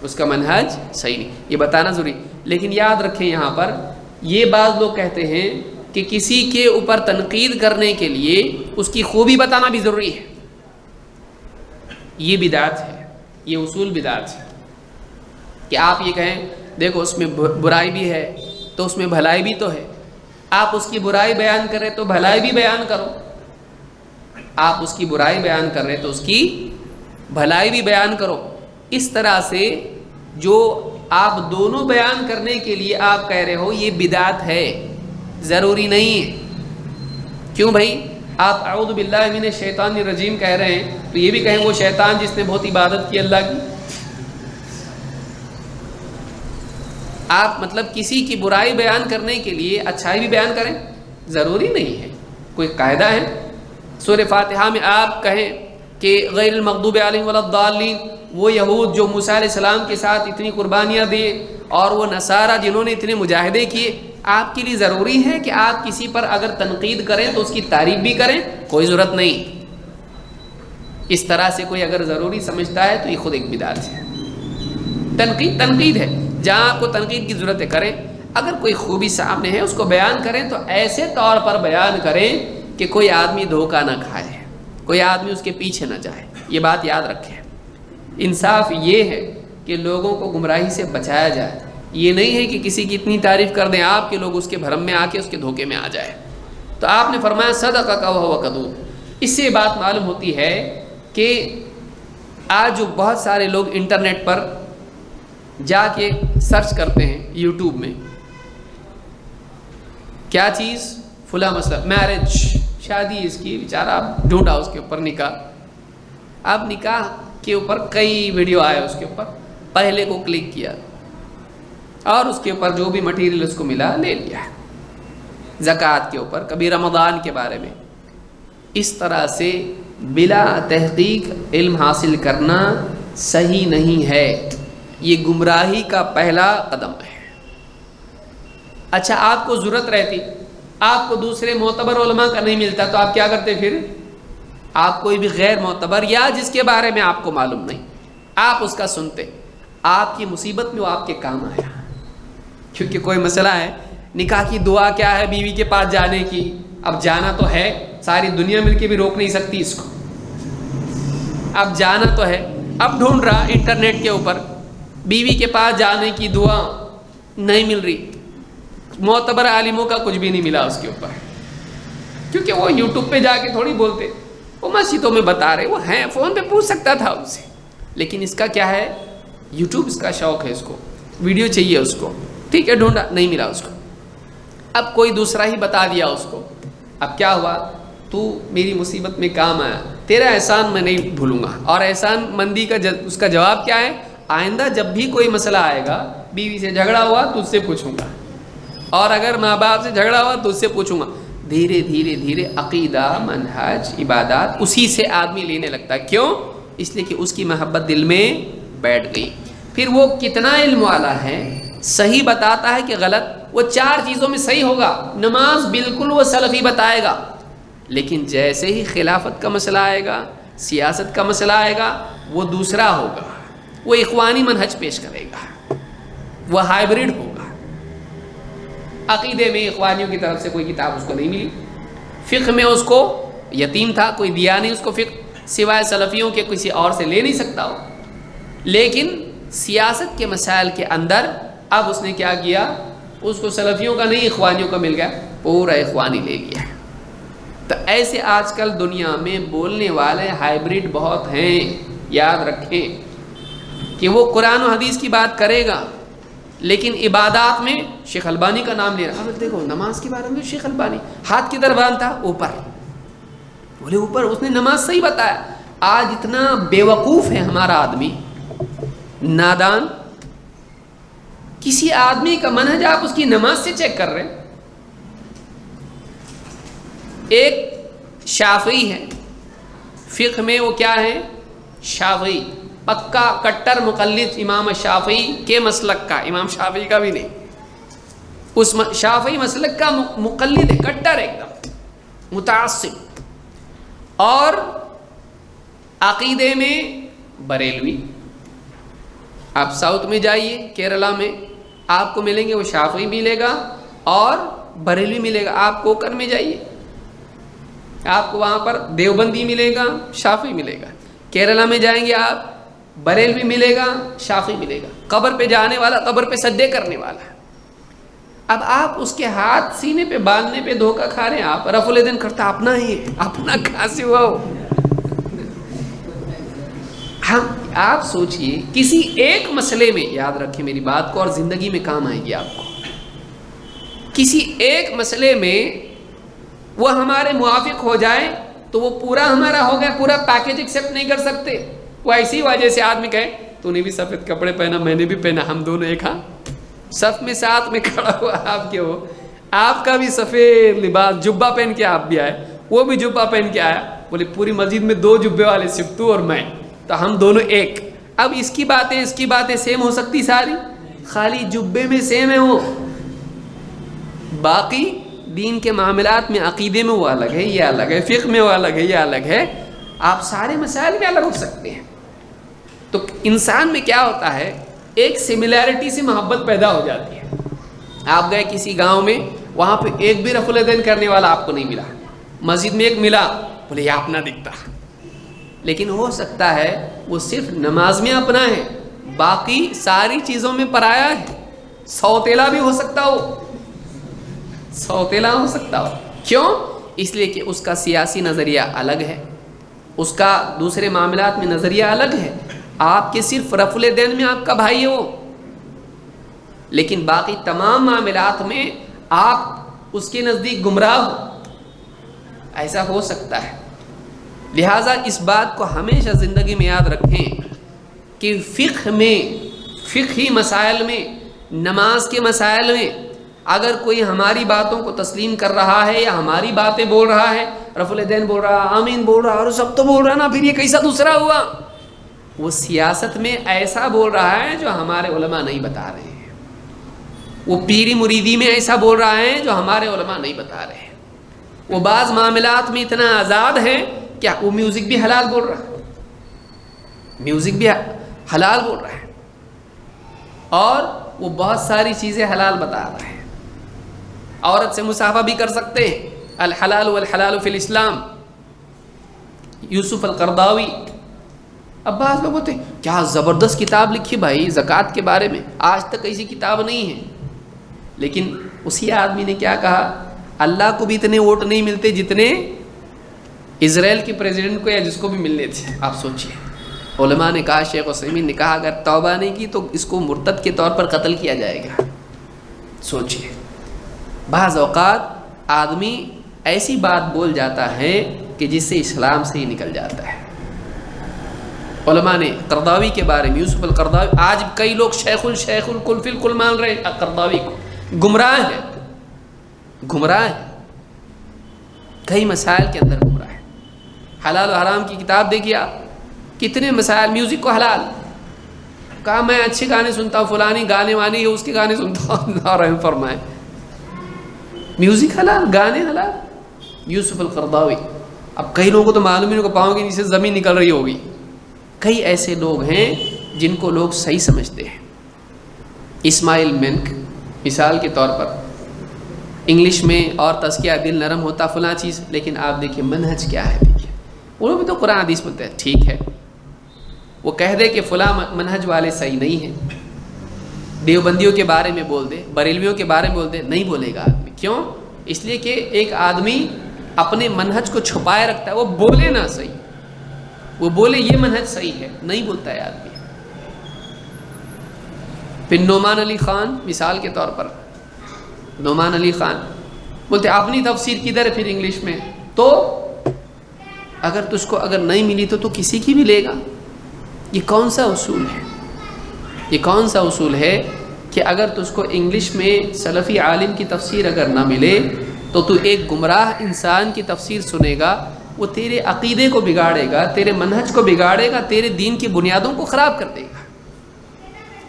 اس کا منہج صحیح نہیں، یہ بتانا ضروری۔ لیکن یاد رکھیں یہاں پر یہ بعض لوگ کہتے ہیں کہ کسی کے اوپر تنقید کرنے کے لیے اس کی خوبی بتانا بھی ضروری ہے، یہ بدعت ہے، یہ اصول بدعت ہے کہ آپ یہ کہیں دیکھو اس میں برائی بھی ہے تو اس میں بھلائی بھی تو ہے، آپ اس کی برائی بیان کر رہے تو بھلائی بھی بیان کرو، آپ اس کی برائی بیان کر رہے تو اس کی بھلائی بھی بیان کرو۔ اس طرح سے جو آپ دونوں بیان کرنے کے لیے آپ کہہ رہے ہو یہ بدعت ہے، ضروری نہیں ہے۔ کیوں بھائی؟ آپ اعوذ باللہ من الشیطان الرجیم کہہ رہے ہیں تو یہ بھی کہیں وہ شیطان جس نے بہت عبادت کی اللہ کی۔ آپ مطلب کسی کی برائی بیان کرنے کے لیے اچھائی بھی بیان کریں، ضروری نہیں ہے، کوئی قاعدہ ہے؟ سورہ فاتحہ میں آپ کہیں کہ غیر المغضوب علیہم ولا الضالین، وہ یہود جو موسیٰ علیہ السلام کے ساتھ اتنی قربانیاں دیے، اور وہ نصارہ جنہوں نے اتنے مجاہدے کیے، آپ کے لیے ضروری ہے کہ آپ کسی پر اگر تنقید کریں تو اس کی تعریف بھی کریں؟ کوئی ضرورت نہیں۔ اس طرح سے کوئی اگر ضروری سمجھتا ہے تو یہ خود ایک بدعت ہے۔ تنقید ہے، جہاں آپ کو تنقید کی ضرورت ہے کریں، اگر کوئی خوبی سامنے ہے اس کو بیان کریں تو ایسے طور پر بیان کریں کہ کوئی آدمی دھوکہ نہ کھائے، کوئی آدمی اس کے پیچھے نہ جائے، یہ بات یاد رکھیں۔ انصاف یہ ہے کہ لوگوں کو گمراہی سے بچایا جائے، یہ نہیں ہے کہ کسی کی اتنی تعریف کر دیں آپ کہ لوگ اس کے بھرم میں آ کے اس کے دھوکے میں آ جائے۔ تو آپ نے فرمایا صدقک وہو کذوب۔ اس سے بات معلوم ہوتی ہے کہ آج جو بہت سارے لوگ انٹرنیٹ پر جا کے سرچ کرتے ہیں یوٹیوب میں، کیا چیز؟ فلاں مسئلہ میرج، شادی اس کی، بیچارہ آپ ڈھونڈا اس کے اوپر نکاح، اب نکاح کے اوپر کئی ویڈیو آئے، اس کے اوپر پہلے کو کلک کیا اور اس کے اوپر جو بھی مٹیریل اس کو ملا لے لیا، زکوٰۃ کے اوپر، کبھی رمضان کے بارے میں۔ اس طرح سے بلا تحقیق علم حاصل کرنا صحیح نہیں ہے، یہ گمراہی کا پہلا قدم ہے۔ اچھا آپ کو ضرورت رہتی، آپ کو دوسرے معتبر علماء کا نہیں ملتا تو آپ کیا کرتے پھر؟ آپ کوئی بھی غیر معتبر یا جس کے بارے میں آپ کو معلوم نہیں، آپ اس کا سنتے، آپ کی مصیبت میں وہ آپ کے کام آیا۔ کیونکہ کوئی مسئلہ ہے، نکاح کی دعا کیا ہے بیوی کے پاس جانے کی، اب جانا تو ہے، ساری دنیا مل کے بھی روک نہیں سکتی اس کو، اب جانا تو ہے۔ اب ڈھونڈ رہا انٹرنیٹ کے اوپر بیوی کے پاس جانے کی دعا، نہیں مل رہی، معتبر عالموں کا کچھ بھی نہیں ملا اس کے اوپر، کیونکہ وہ یوٹیوب پہ جا کے تھوڑی بولتے، وہ مسجدوں میں بتا رہے، وہ ہیں، فون پہ پوچھ سکتا تھا ان سے، لیکن اس کا کیا ہے؟ یوٹیوب اس کا شوق ہے، اس کو ویڈیو چاہیے اس کو، ٹھیک ہے، ڈھونڈا نہیں ملا اس کو، اب کوئی دوسرا ہی بتا دیا اس کو، اب کیا ہوا؟ تو میری مصیبت میں کام آیا، تیرا احسان میں نہیں بھولوں گا۔ اور احسان مندی کا اس کا جواب کیا ہے؟ آئندہ جب بھی کوئی مسئلہ آئے گا، بیوی سے جھگڑا ہوا تو اس سے پوچھوں گا، اور اگر ماں باپ سے جھگڑا ہوا تو اس سے پوچھوں گا۔ دھیرے دھیرے دھیرے عقیدہ، منہج، عبادات اسی سے آدمی لینے لگتا ہے۔ کیوں؟ اس لیے کہ اس کی محبت دل میں بیٹھ گئی۔ پھر وہ کتنا علم والا ہے، صحیح بتاتا ہے کہ غلط، وہ 4 چیزوں میں صحیح ہوگا، نماز بالکل وہ سلفی بتائے گا، لیکن جیسے ہی خلافت کا مسئلہ آئے گا، سیاست کا مسئلہ آئے گا، وہ دوسرا ہوگا، وہ اخوانی منہج پیش کرے گا، وہ ہائبرڈ ہوگا۔ عقیدے میں اخوانیوں کی طرف سے کوئی کتاب اس کو نہیں ملی، فقہ میں اس کو یتیم تھا، کوئی دیا نہیں اس کو فقہ، سوائے سلفیوں کے کسی اور سے لے نہیں سکتا ہو، لیکن سیاست کے مسائل کے اندر اب اس نے کیا کیا؟ اس کو سلفیوں کا نہیں اخوانیوں کا مل گیا، پورا اخوانی لے لیا۔ تو ایسے آج کل دنیا میں بولنے والے ہائبرڈ بہت ہیں، یاد رکھیں کہ وہ قرآن و حدیث کی بات کرے گا لیکن عبادات میں شیخ البانی کا نام لے رہا ہے. دیکھو نماز کے بارے میں شیخ البانی ہاتھ کی طرف باندھتا اوپر, بولے اوپر, اس نے نماز صحیح بتایا. آج اتنا بیوقوف ہے ہمارا آدمی, نادان, کسی آدمی کا منہج آپ اس کی نماز سے چیک کر رہے ہیں. ایک شافعی ہے, فقہ میں وہ کیا ہے, شافعی, پکا کٹر مقلد امام شافعی کے مسلک کا, امام شافعی کا بھی نہیں, اس شافعی مسلک کا مقلد ہے, کٹر ایک دم متعصب. اور عقیدے میں بریلوی. آپ ساؤتھ میں جائیے, کیرلا میں آپ کو ملیں گے, وہ شافعی ملے گا اور بریلوی ملے گا. آپ کوکر میں جائیے, آپ کو وہاں پر دیوبندی ملے گا, شافعی ملے گا. کیرلا میں جائیں گے آپ, بریلوی ملے گا, شافعی ملے گا. قبر پہ جانے والا, قبر پہ سجدے کرنے والا ہے. اب آپ اس کے ہاتھ سینے پہ باندھنے پہ دھوکہ کھا رہے ہیں. آپ رفع الیدین کرتا اپنا ہی ہے, اپنا کہاں سے ہوا ہو. آپ سوچئے کسی ایک مسئلے میں, یاد رکھیں میری بات کو اور زندگی میں کام آئے گی آپ کو, کسی ایک مسئلے میں وہ ہمارے موافق ہو جائے تو وہ پورا ہمارا ہو گیا, پورا پیکج ایکسیپٹ نہیں کر سکتے. وہ ایسی وجہ سے آدمی کہے تو نے بھی سفید کپڑے پہنا, میں نے بھی پہنا, ہم دونوں ایک, ہاں صف میں ساتھ میں کھڑا ہوا, آپ کے ہو, آپ کا بھی سفید لباس, جبہ پہن کے آپ بھی آئے, وہ بھی جبہ پہن کے آیا. بولے پوری مسجد میں 2 جبے والے صرف تو اور میں, تو ہم دونوں ایک. اب اس کی باتیں سیم ہو سکتی ساری, خالی جبے میں سیم ہے وہ, باقی دین کے معاملات میں, عقیدے میں وہ الگ ہے, یہ الگ ہے, فقہ میں وہ الگ ہے, یہ الگ ہے. آپ سارے مسائل میں الگ ہو سکتے ہیں. تو انسان میں کیا ہوتا ہے, ایک سملیرٹی سے محبت پیدا ہو جاتی ہے. آپ گئے کسی گاؤں میں, وہاں پہ ایک بھی رفع الیدین کرنے والا آپ کو نہیں ملا, مسجد میں ایک ملا, بولے یہ اپنا دکھتا, لیکن ہو سکتا ہے وہ صرف نماز میں اپنا ہے, باقی ساری چیزوں میں پرایا ہے. سوتیلا بھی ہو سکتا ہو, سوتیلا ہو سکتا ہو. کیوں؟ اس لیے کہ اس کا سیاسی نظریہ الگ ہے, اس کا دوسرے معاملات میں نظریہ الگ ہے. آپ کے صرف رفع الیدین میں آپ کا بھائی ہے وہ, لیکن باقی تمام معاملات میں آپ اس کے نزدیک گمراہ ہو. ایسا ہو سکتا ہے. لہٰذا اس بات کو ہمیشہ زندگی میں یاد رکھیں کہ فقہ میں, فقہی مسائل میں, نماز کے مسائل میں اگر کوئی ہماری باتوں کو تسلیم کر رہا ہے یا ہماری باتیں بول رہا ہے, رفع الیدین بول رہا, آمین بول رہا, اور سب تو بول رہا نا, پھر یہ کیسا دوسرا ہوا؟ وہ سیاست میں ایسا بول رہا ہے جو ہمارے علماء نہیں بتا رہے ہیں. وہ پیری مریدی میں ایسا بول رہا ہے جو ہمارے علماء نہیں بتا رہے ہیں. وہ بعض معاملات میں اتنا آزاد ہے, کیا وہ میوزک بھی حلال بول رہا ہے, میوزک بھی حلال بول رہا ہے, اور وہ بہت ساری چیزیں حلال بتا رہا ہے. عورت سے مصافحہ بھی کر سکتے ہیں, الحلال والحلال فی الاسلام, یوسف القرضاوی. اب بعض لوگ ہوتے ہیں کیا زبردست کتاب لکھی بھائی زکوٰۃ کے بارے میں, آج تک ایسی کتاب نہیں ہے. لیکن اسی آدمی نے کیا کہا, اللہ کو بھی اتنے ووٹ نہیں ملتے جتنے اسرائیل کے پریزیڈنٹ کو یا جس کو بھی ملنے تھے. آپ سوچئے, علماء نے کہا, شیخ عثیمین نے کہا اگر توبہ نہیں کی تو اس کو مرتد کے طور پر قتل کیا جائے گا. سوچئے, بعض اوقات آدمی ایسی بات بول جاتا ہے کہ جس سے اسلام سے ہی نکل جاتا ہے. علماء نے قرضاوی کے بارے میں, یوسف القرضاوی, آج کئی لوگ شیخ الکل فی الکل مان رہے ہیں قرضاوی کو, گمراہ ہے, گمراہ ہے, کئی مسائل کے اندر گمراہ ہے. حلال و حرام کی کتاب دیکھیے آپ, کتنے مسائل, میوزک کو حلال کہا, میں اچھے گانے سنتا ہوں, فلانی گانے وانی ہے اس کے گانے سنتا ہوں, رحم فرمائے, میوزک حلال, گانے حلال. یوسف القرضاوی, اب کئی لوگوں کو تو معلوم ہی نہیں, کو پاؤں کے نیچے زمین نکل رہی ہوگی. کئی ایسے لوگ ہیں جن کو لوگ صحیح سمجھتے ہیں. اسماعیل منک مثال کے طور پر, انگلش میں اور تزکیہ دل نرم ہوتا فلاں چیز, لیکن آپ دیکھیں منہج کیا ہے. دیکھیں وہ بھی تو قرآن حدیث بولتے ہیں, ٹھیک ہے وہ کہہ دے کہ فلاں منہج والے صحیح نہیں ہیں, دیوبندیوں کے بارے میں بول دے, بریلویوں کے بارے میں بول دے, نہیں بولے گا آدمی. کیوں؟ اس لیے کہ ایک آدمی اپنے منہج کو چھپائے رکھتا ہے. وہ بولے نہ صحیح, وہ بولے یہ منہج صحیح ہے, نہیں بولتا ہے آدمی. پھر نعمان علی خان مثال کے طور پر، نعمان علی خان بولتے اپنی تفسیر کدھر ہے پھر انگلش میں؟ تو اگر تجھ کو اگر نہیں ملی تو کسی کی بھی لے گا؟ یہ کون سا اصول ہے؟ یہ کون سا اصول ہے کہ اگر تجھ کو انگلش میں سلفی عالم کی تفسیر اگر نہ ملے تو ایک گمراہ انسان کی تفسیر سنے گا، وہ تیرے عقیدے کو بگاڑے گا، تیرے منہج کو بگاڑے گا، تیرے دین کی بنیادوں کو خراب کر دے گا۔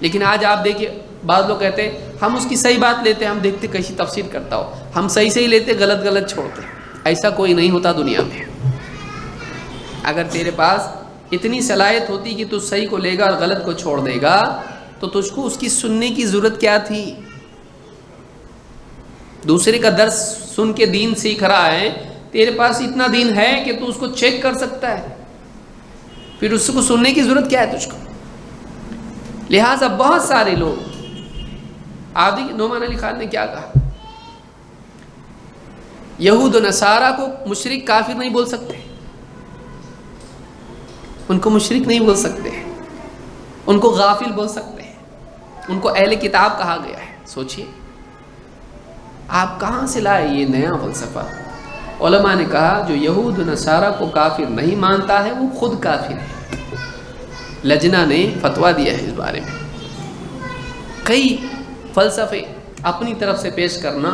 لیکن آج آپ دیکھیے بعض لوگ کہتے ہیں ہم اس کی صحیح بات لیتے ہیں، ہم دیکھتے کیسی تفسیر کرتا ہو، ہم صحیح لیتے، غلط غلط چھوڑتے۔ ایسا کوئی نہیں ہوتا دنیا میں۔ اگر تیرے پاس اتنی صلاحیت ہوتی کہ تو صحیح کو لے گا اور غلط کو چھوڑ دے گا تو تجھ کو اس کی سننے کی ضرورت کیا تھی؟ دوسرے کا درس سن کے دین سیکھ رہا ہے، تیرے پاس اتنا دین ہے کہ تو اس کو چیک کر سکتا ہے، پھر اس کو سننے کی ضرورت کیا ہے تجھ کو؟ لہٰذا بہت سارے لوگ، آپ دیکھیں نعمان علی خان نے کیا کہا، یہود و نصارہ کو مشرک کافر نہیں بول سکتے، ان کو مشرک نہیں بول سکتے، ان کو غافل بول سکتے ہیں، ان کو اہل کتاب کہا گیا ہے۔ سوچئے آپ کہاں سے لائے یہ نیا فلسفہ؟ علماء نے کہا جو یہود و نصارہ کو کافر نہیں مانتا ہے وہ خود کافر ہے۔ لجنہ نے فتویٰ دیا ہے اس بارے میں۔ کئی فلسفے اپنی طرف سے پیش کرنا،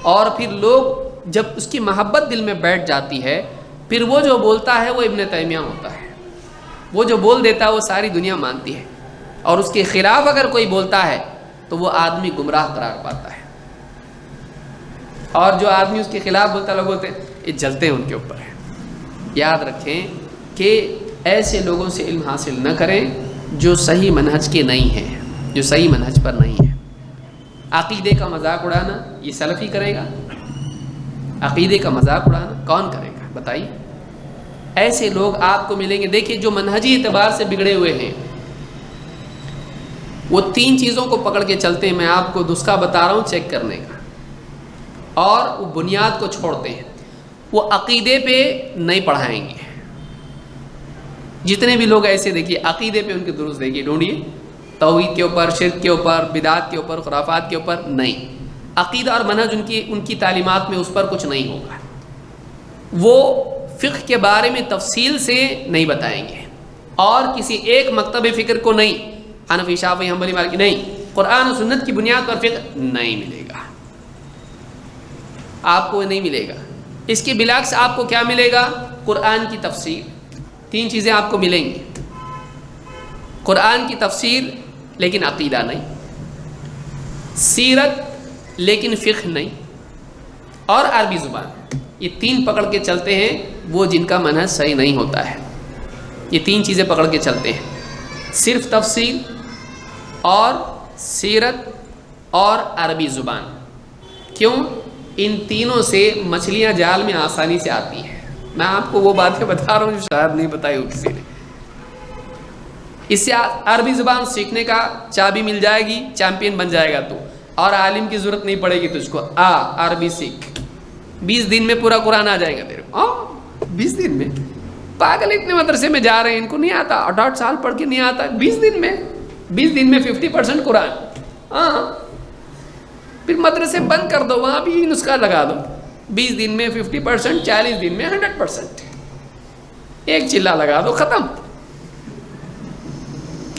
اور پھر لوگ جب اس کی محبت دل میں بیٹھ جاتی ہے، پھر وہ جو بولتا ہے وہ ابن تیمیہ ہوتا ہے، وہ جو بول دیتا ہے وہ ساری دنیا مانتی ہے، اور اس کے خلاف اگر کوئی بولتا ہے تو وہ آدمی گمراہ قرار پاتا ہے۔ اور جو آدمی اس کے خلاف بولتا ہے لوگ بولتے ہیں یہ جلتے ہیں ان کے اوپر ہے۔ یاد رکھیں کہ ایسے لوگوں سے علم حاصل نہ کریں جو صحیح منہج کے نہیں ہیں، جو صحیح منہج پر نہیں ہیں۔ عقیدے کا مذاق اڑانا یہ سلفی کرے گا؟ عقیدے کا مذاق اڑانا کون کرے گا بتائیے؟ ایسے لوگ آپ کو ملیں گے۔ دیکھیے جو منہجی اعتبار سے بگڑے ہوئے ہیں وہ تین چیزوں کو پکڑ کے چلتے ہیں، میں آپ کو نسخہ بتا رہا ہوں چیک کرنے کا، اور وہ بنیاد کو چھوڑتے ہیں۔ وہ عقیدے پہ نہیں پڑھائیں گے۔ جتنے بھی لوگ ایسے دیکھیے عقیدے پہ ان کے دروس دیکھیے، ڈھونڈیے، توحید کے اوپر، شرک کے اوپر، بدعات کے اوپر، خرافات کے اوپر نہیں۔ عقیدہ اور منہج ان کی تعلیمات میں اس پر کچھ نہیں ہوگا۔ وہ فقہ کے بارے میں تفصیل سے نہیں بتائیں گے، اور کسی ایک مکتب فکر کو نہیں، حنفی شافعی حنبلی مالکی نہیں، قرآن و سنت کی بنیاد پر فقہ نہیں ملے گا، آپ کو نہیں ملے گا۔ اس کے بالعکس آپ کو کیا ملے گا؟ قرآن کی تفسیر۔ تین چیزیں آپ کو ملیں گی، قرآن کی تفسیر لیکن عقیدہ نہیں، سیرت لیکن فقہ نہیں، اور عربی زبان۔ یہ تین پکڑ کے چلتے ہیں وہ جن کا منہج صحیح نہیں ہوتا ہے۔ یہ تین چیزیں پکڑ کے چلتے ہیں، صرف تفسیر اور سیرت اور عربی زبان۔ کیوں؟ ان تینوں سے مچھلیاں جال میں آسانی سے آتی ہیں۔ میں آپ کو وہ باتیں بتا رہا ہوں جو شاید نہیں بتائی ہو کسی نے۔ اس سے عربی زبان سیکھنے کا چابی مل جائے گی، چیمپئن بن جائے گا تو، اور عالم کی ضرورت نہیں پڑے گی تجھ کو۔ عربی سیکھ، 20 دن میں پورا قرآن آ جائے گا تیرے کو۔ 20 دن میں؟ پاگل اتنے مدرسے میں جا رہے ہیں، ان کو نہیں آتا، 8 سال پڑھ کے نہیں آتا، 20 دن میں 50% قرآن۔ پھر مدرسے بند کر دو، وہاں بھی نسخہ لگا دو، 20 دن میں 50%، 40 دن میں 100%، ایک چلا لگا دو، ختم،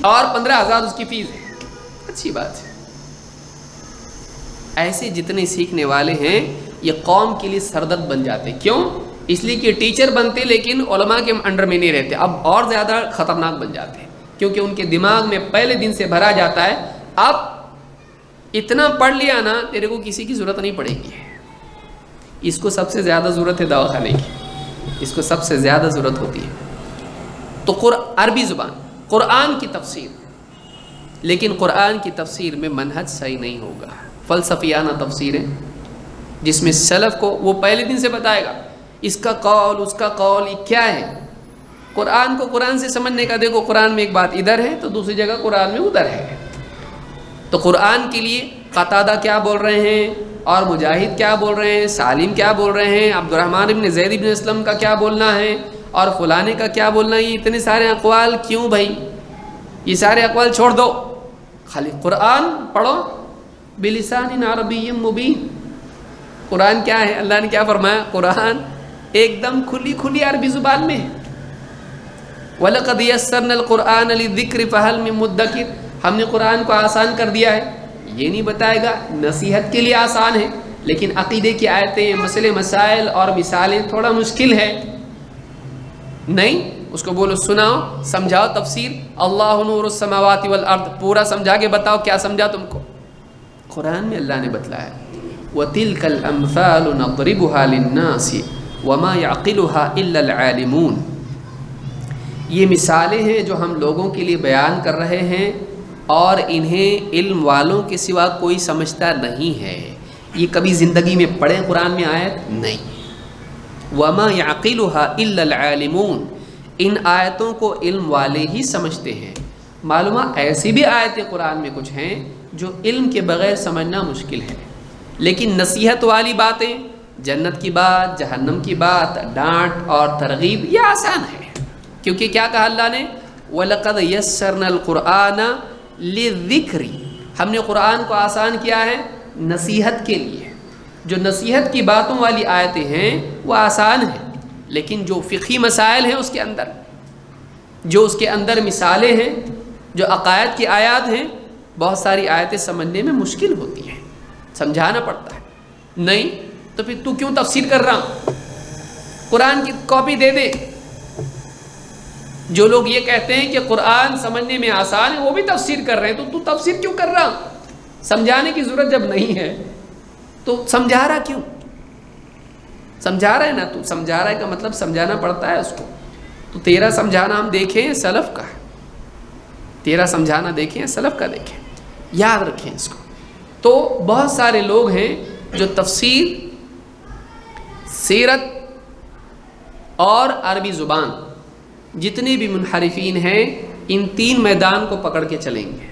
اور 15,000 اس کی فیس ہے۔ اچھی بات ہے۔ ایسے جتنے سیکھنے والے ہیں یہ قوم کے لیے سردرد بن جاتے۔ کیوں؟ اس لیے کہ ٹیچر بنتے لیکن علماء کے انڈر میں نہیں رہتے، اب اور زیادہ خطرناک بن جاتے ہیں، کیونکہ ان کے دماغ میں پہلے دن سے بھرا جاتا ہے اب اتنا پڑھ لیا نا تیرے کو کسی کی ضرورت نہیں پڑے گی۔ اس کو سب سے زیادہ ضرورت ہے دواخانے کی، اس کو سب سے زیادہ ضرورت ہوتی ہے۔ تو عربی زبان، قرآن کی تفسیر، لیکن قرآن کی تفسیر میں منہج صحیح نہیں ہوگا، فلسفیانہ تفسیر ہے جس میں سلف کو وہ پہلے دن سے بتائے گا اس کا قول اس کا قول یہ کیا ہے۔ قرآن کو قرآن سے سمجھنے کا، دیکھو قرآن میں ایک بات ادھر ہے تو دوسری جگہ قرآن میں ادھر ہے، تو قرآن کے لیے قتادہ کیا بول رہے ہیں، اور مجاہد کیا بول رہے ہیں، سالم کیا بول رہے ہیں، عبد الرحمن ابن زید ابن اسلم کا کیا بولنا ہے، اور فلانے کا کیا بولنا ہے، یہ اتنے سارے اقوال کیوں بھائی؟ یہ سارے اقوال چھوڑ دو، خالی قرآن پڑھو بلسان عربی مبین. قرآن کیا ہے؟ اللہ نے کیا فرمایا؟ قرآن ایک دم کھلی کھلی عربی زبان میں ہے. وَلَقَدْ يَسَّرْنَا الْقُرْآنَ لِلذِّكْرِ فَهَلْ مِن مُدَّكِرٍ. ہم نے قرآن کو آسان کر دیا ہے. یہ نہیں بتائے گا نصیحت کے لیے آسان ہے، لیکن عقیدے کی آیتیں، مسئلے مسائل اور مثالیں تھوڑا مشکل ہے. نہیں، اس کو بولو سناؤ، سمجھاؤ تفسیر. اللہ نور السماوات والارض پورا سمجھا کے بتاؤ کیا سمجھا تم کو. قرآن میں اللہ نے بتلایا وَتِلْكَ الْأَمْثَالُ نَضْرِبُهَا لِلنَّاسِ وَمَا يَعْقِلُهَا إِلَّا الْعَالِمُونَ. یہ مثالیں ہیں جو ہم لوگوں کے لیے بیان کر رہے ہیں اور انہیں علم والوں کے سوا کوئی سمجھتا نہیں ہے. یہ کبھی زندگی میں پڑھیں قرآن میں آیت؟ نہیں. وَمَا يَعْقِلُهَا إِلَّا الْعَالِمُونَ. ان آیتوں کو علم والے ہی سمجھتے ہیں. معلومہ ایسی بھی آیتیں قرآن میں کچھ ہیں جو علم کے بغیر سمجھنا مشکل ہے، لیکن نصیحت والی باتیں، جنت کی بات، جہنم کی بات، ڈانٹ اور ترغیب، یہ آسان ہے. کیونکہ کیا کہا اللہ نے؟ وَلَقَدْ يَسَّرْنَا الْقُرْآنَ لِلذِّكْرِ. ہم نے قرآن کو آسان کیا ہے نصیحت کے لیے. جو نصیحت کی باتوں والی آیتیں ہیں وہ آسان ہیں، لیکن جو فقہی مسائل ہیں اس کے اندر، جو اس کے اندر مثالیں ہیں، جو عقائد کی آیات ہیں، بہت ساری آیتیں سمجھنے میں مشکل ہوتی ہیں، سمجھانا پڑتا ہے. نہیں تو پھر تو کیوں تفسیر کر رہا ہوں؟ قرآن کی کاپی دے دے. جو لوگ یہ کہتے ہیں کہ قرآن سمجھنے میں آسان ہے وہ بھی تفسیر کر رہے ہیں، تو تفسیر کیوں کر رہا؟ سمجھانے کی ضرورت جب نہیں ہے تو سمجھا رہا کیوں؟ سمجھا رہا ہے نا، تو سمجھا رہا ہے کا مطلب سمجھانا پڑتا ہے اس کو. تو تیرا سمجھانا ہم دیکھیں سلف کا، تیرا سمجھانا دیکھیں سلف کا دیکھیں، یاد رکھیں اس کو. تو بہت سارے لوگ ہیں جو تفسیر، سیرت اور عربی زبان، جتنے بھی منحرفین ہیں ان تین میدان کو پکڑ کے چلیں گے،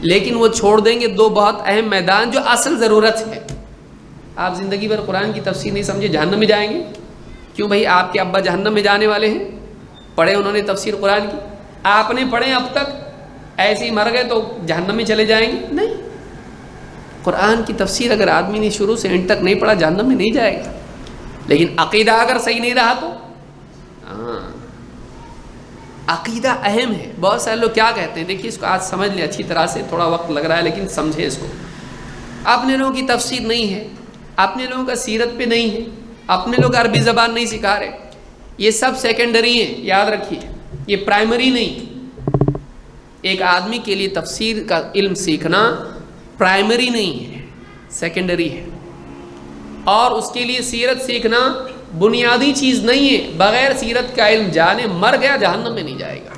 لیکن وہ چھوڑ دیں گے دو بہت اہم میدان جو اصل ضرورت ہے. آپ زندگی بھر قرآن کی تفسیر نہیں سمجھے جہنم میں جائیں گے. کیوں بھائی؟ آپ کے ابا جہنم میں جانے والے ہیں؟ پڑھے انہوں نے تفسیر قرآن کی؟ آپ نے پڑھے اب تک؟ ایسے ہی مر گئے تو جہنم میں چلے جائیں گے؟ نہیں. قرآن کی تفسیر اگر آدمی نے شروع سے اینڈ تک نہیں پڑھا جہنم میں نہیں جائے گا. لیکن عقیدہ اگر صحیح نہیں رہا تو عقیدہ اہم ہے. بہت سارے لوگ کیا کہتے ہیں، دیکھیے اس کو آج سمجھ لیں اچھی طرح سے، تھوڑا وقت لگ رہا ہے لیکن سمجھے اس کو. اپنے لوگوں کی تفسیر نہیں ہے، اپنے لوگوں کا سیرت پہ نہیں ہے، اپنے لوگ عربی زبان نہیں سکھا رہے. یہ سب سیکنڈری ہیں، یاد رکھیے، یہ پرائمری نہیں. ایک آدمی کے لیے تفسیر کا علم سیکھنا پرائمری نہیں ہے، سیکنڈری ہے. اور اس کے لیے سیرت سیکھنا بنیادی چیز نہیں ہے. بغیر سیرت کا علم جانے مر گیا جہنم میں نہیں جائے گا.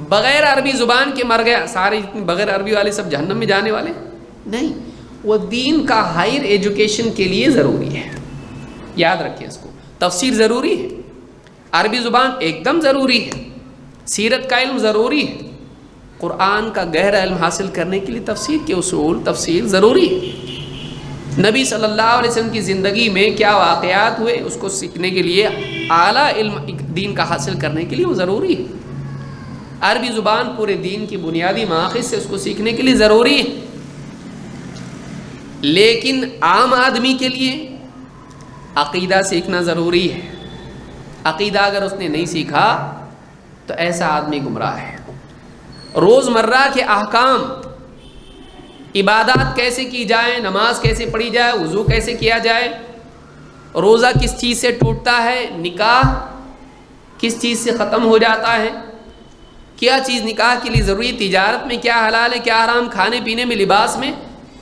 بغیر عربی زبان کے مر گیا، سارے بغیر عربی والے سب جہنم میں جانے والے نہیں. وہ دین کا ہائر ایجوکیشن کے لیے ضروری ہے. یاد رکھیں اس کو. تفسیر ضروری ہے، عربی زبان ایک دم ضروری ہے، سیرت کا علم ضروری ہے. قرآن کا گہرا علم حاصل کرنے کے لیے تفسیر کے اصول، تفسیر ضروری ہے. نبی صلی اللہ علیہ وسلم کی زندگی میں کیا واقعات ہوئے اس کو سیکھنے کے لیے، اعلیٰ علم دین کا حاصل کرنے کے لیے وہ ضروری ہے. عربی زبان پورے دین کی بنیادی ماخذ سے اس کو سیکھنے کے لیے ضروری ہے. لیکن عام آدمی کے لیے عقیدہ سیکھنا ضروری ہے. عقیدہ اگر اس نے نہیں سیکھا تو ایسا آدمی گمراہ ہے. روزمرہ کے احکام، عبادات کیسے کی جائیں، نماز کیسے پڑھی جائے، وضو کیسے کیا جائے، روزہ کس چیز سے ٹوٹتا ہے، نکاح کس چیز سے ختم ہو جاتا ہے، کیا چیز نکاح کے لیے ضروری، تجارت میں کیا حلال ہے کیا حرام، کھانے پینے میں، لباس میں،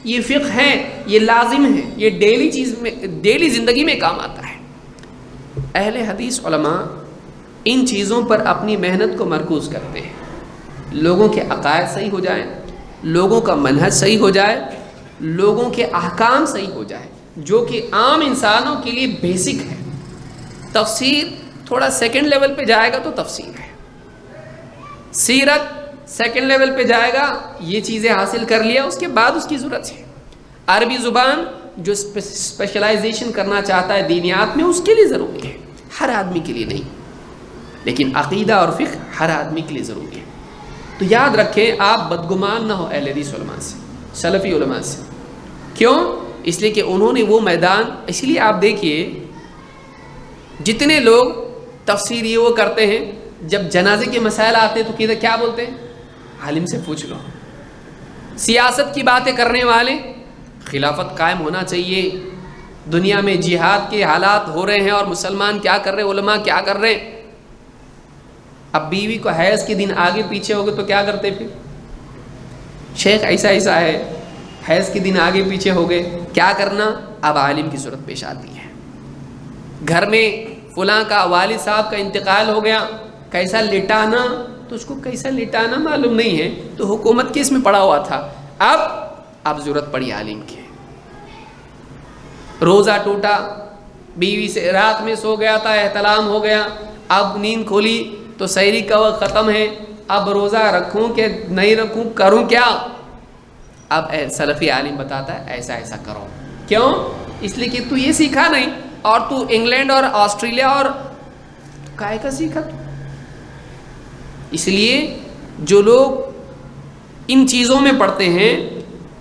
یہ فقہ ہے، یہ لازم ہے، یہ ڈیلی چیز میں، ڈیلی زندگی میں کام آتا ہے. اہل حدیث علماء ان چیزوں پر اپنی محنت کو مرکوز کرتے ہیں. لوگوں کے عقائد صحیح ہو جائیں، لوگوں کا منہج صحیح ہو جائے، لوگوں کے احکام صحیح ہو جائے، جو کہ عام انسانوں کے لیے بیسک ہے. تفسیر تھوڑا سیکنڈ لیول پہ جائے گا تو تفسیر ہے، سیرت سیکنڈ لیول پہ جائے گا، یہ چیزیں حاصل کر لیا اس کے بعد اس کی ضرورت ہے. عربی زبان جو اسپیشلائزیشن کرنا چاہتا ہے دینیات میں اس کے لیے ضروری ہے، ہر آدمی کے لیے نہیں. لیکن عقیدہ اور فقہ ہر آدمی کے لیے ضروری ہے. تو یاد رکھیں آپ بدگمان نہ ہو اہل حدیث علماء سے، سلفی علماء سے. کیوں؟ اس لیے کہ انہوں نے وہ میدان، اس لیے آپ دیکھیے جتنے لوگ تفسیر یہ وہ کرتے ہیں، جب جنازے کے مسائل آتے ہیں تو کیا بولتے ہیں؟ عالم سے پوچھ لو. سیاست کی باتیں کرنے والے، خلافت قائم ہونا چاہیے، دنیا میں جہاد کے حالات ہو رہے ہیں اور مسلمان کیا کر رہے ہیں، علماء کیا کر رہے ہیں. اب بیوی کو حیض کے دن آگے پیچھے ہو گئے تو کیا کرتے؟ پھر شیخ ایسا ہے، حیض کے دن آگے پیچھے ہو گئے، کیا کرنا؟ اب عالم کی صورت پیش آتی ہے. گھر میں فلاں کا والد صاحب کا انتقال ہو گیا، کیسا لٹانا، تو اس کو کیسا لٹانا معلوم نہیں ہے، تو حکومت کس میں پڑا ہوا تھا. اب ضرورت پڑی عالم کی. روزہ ٹوٹا، بیوی سے رات میں سو گیا تھا، احتلام ہو گیا، اب نیند کھولی تو سحری کا وقت ختم ہے، اب روزہ رکھوں کہ نہیں رکھوں، کروں کیا؟ اب سلفی عالم بتاتا ہے ایسا کرو. کیوں؟ اس لیے کہ تو یہ سیکھا نہیں، اور تو انگلینڈ اور آسٹریلیا اور کائے کا سیکھا تو. اس لیے جو لوگ ان چیزوں میں پڑھتے ہیں،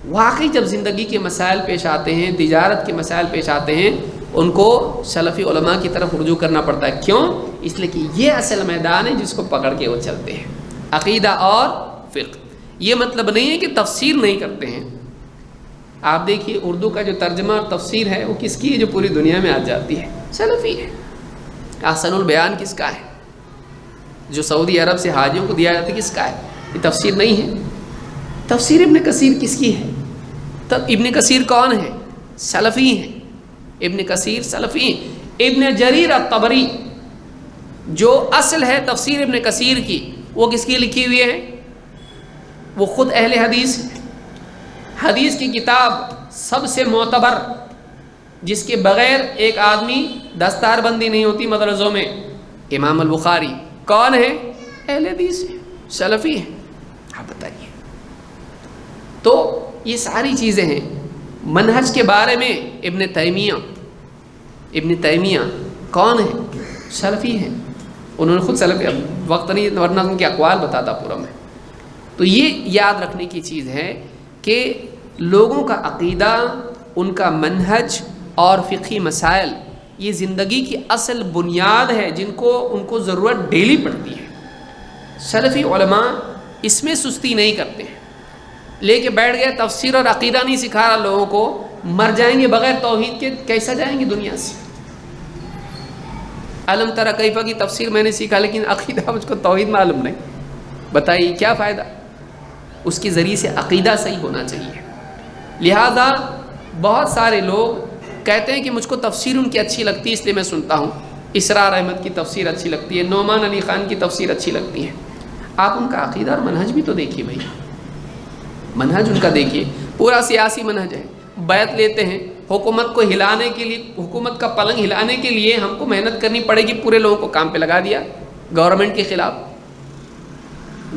واقعی جب زندگی کے مسائل پیش آتے ہیں، تجارت کے مسائل پیش آتے ہیں، ان کو سلفی علماء کی طرف رجوع کرنا پڑتا ہے. کیوں؟ اس لیے کہ یہ اصل میدان ہے جس کو پکڑ کے وہ چلتے ہیں، عقیدہ اور فقہ. یہ مطلب نہیں ہے کہ تفسیر نہیں کرتے ہیں. آپ دیکھیے اردو کا جو ترجمہ اور تفسیر ہے وہ کس کی ہے جو پوری دنیا میں آ جاتی ہے؟ سلفی ہے. احسن البیان کس کا ہے؟ جو سعودی عرب سے حاجیوں کو دیا جاتا ہے کس کا ہے؟ یہ تفسیر نہیں ہے. تفسیر ابن کثیر کس کی ہے؟ تب ابن کثیر کون ہے؟ سلفی ہیں. ابن کثیر سلفی ہیں. ابن جریر الطبری جو اصل ہے تفسیر ابن کثیر کی، وہ کس کی لکھی ہوئی ہے؟ وہ خود اہل حدیث ہے. حدیث کی کتاب سب سے معتبر جس کے بغیر ایک آدمی دستار بندی نہیں ہوتی مدرسوں میں، امام البخاری کون ہے؟ اہل حدیث ہے، سلفی ہے. آپ بتائیے. تو یہ ساری چیزیں ہیں. منہج کے بارے میں ابن تیمیہ کون ہے؟ سلفی ہیں. انہوں نے خود سلفی، وقت نہیں ورنہ ان کے اقوال بتاتا پورا میں. تو یہ یاد رکھنے کی چیز ہے کہ لوگوں کا عقیدہ، ان کا منہج اور فقہی مسائل یہ زندگی کی اصل بنیاد ہے جن کو ان کو ضرورت ڈیلی پڑتی ہے. سلفی علماء اس میں سستی نہیں کرتے ہیں. لے کے بیٹھ گئے تفسیر اور عقیدہ نہیں سکھا رہا لوگوں کو، مر جائیں گے بغیر توحید کے، کیسا جائیں گے دنیا سے؟ علم تری کیفہ کی تفسیر میں نے سیکھا لیکن عقیدہ مجھ کو توحید معلوم نہیں، بتائیے کیا فائدہ؟ اس کے ذریعے سے عقیدہ صحیح ہونا چاہیے. لہذا بہت سارے لوگ کہتے ہیں کہ مجھ کو تفسیر ان کی اچھی لگتی ہے اس لیے میں سنتا ہوں، اسرار احمد کی تفسیر اچھی لگتی ہے، نعمان علی خان کی تفسیر اچھی لگتی ہے. آپ ان کا عقیدہ اور منہج بھی تو دیکھیے بھائی، منہج ان کا دیکھیے. پورا سیاسی منہج ہے. بیعت لیتے ہیں حکومت کو ہلانے کے لیے، حکومت کا پلنگ ہلانے کے لیے ہم کو محنت کرنی پڑے گی، پورے لوگوں کو کام پہ لگا دیا گورنمنٹ کے خلاف.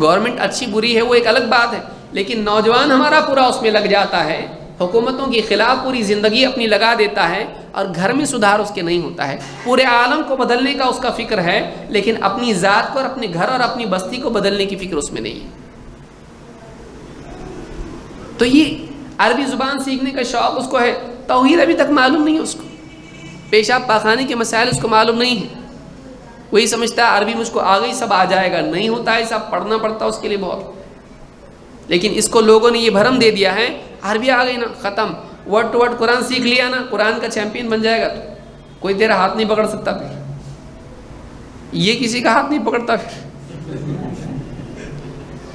گورنمنٹ اچھی بری ہے وہ ایک الگ بات ہے، لیکن نوجوان ہمارا پورا اس میں لگ جاتا ہے، حکومتوں کے خلاف پوری زندگی اپنی لگا دیتا ہے، اور گھر میں سدھار اس کے نہیں ہوتا ہے. پورے عالم کو بدلنے کا اس کا فکر ہے، لیکن اپنی ذات کو اور اپنے گھر اور اپنی بستی کو بدلنے کی فکر اس میں نہیں ہے. تو یہ عربی زبان سیکھنے کا شوق اس کو ہے، توحید ابھی تک معلوم نہیں ہے اس کو، پیشاب پاخانے کے مسائل اس کو معلوم نہیں ہے. وہی سمجھتا ہے عربی مجھ کو آ گئی سب آ جائے گا، نہیں ہوتا ہے، سب پڑھنا پڑتا اس کے لیے بہت. لیکن اس کو لوگوں نے یہ بھرم دے دیا ہے، عربی آ گئی نا ختم، ورڈ ٹو ورڈ قرآن سیکھ لیا نا، قرآن کا چیمپئن بن جائے گا، تو کوئی تیرا ہاتھ نہیں پکڑ سکتا. پھر یہ کسی کا ہاتھ نہیں پکڑتا. پھر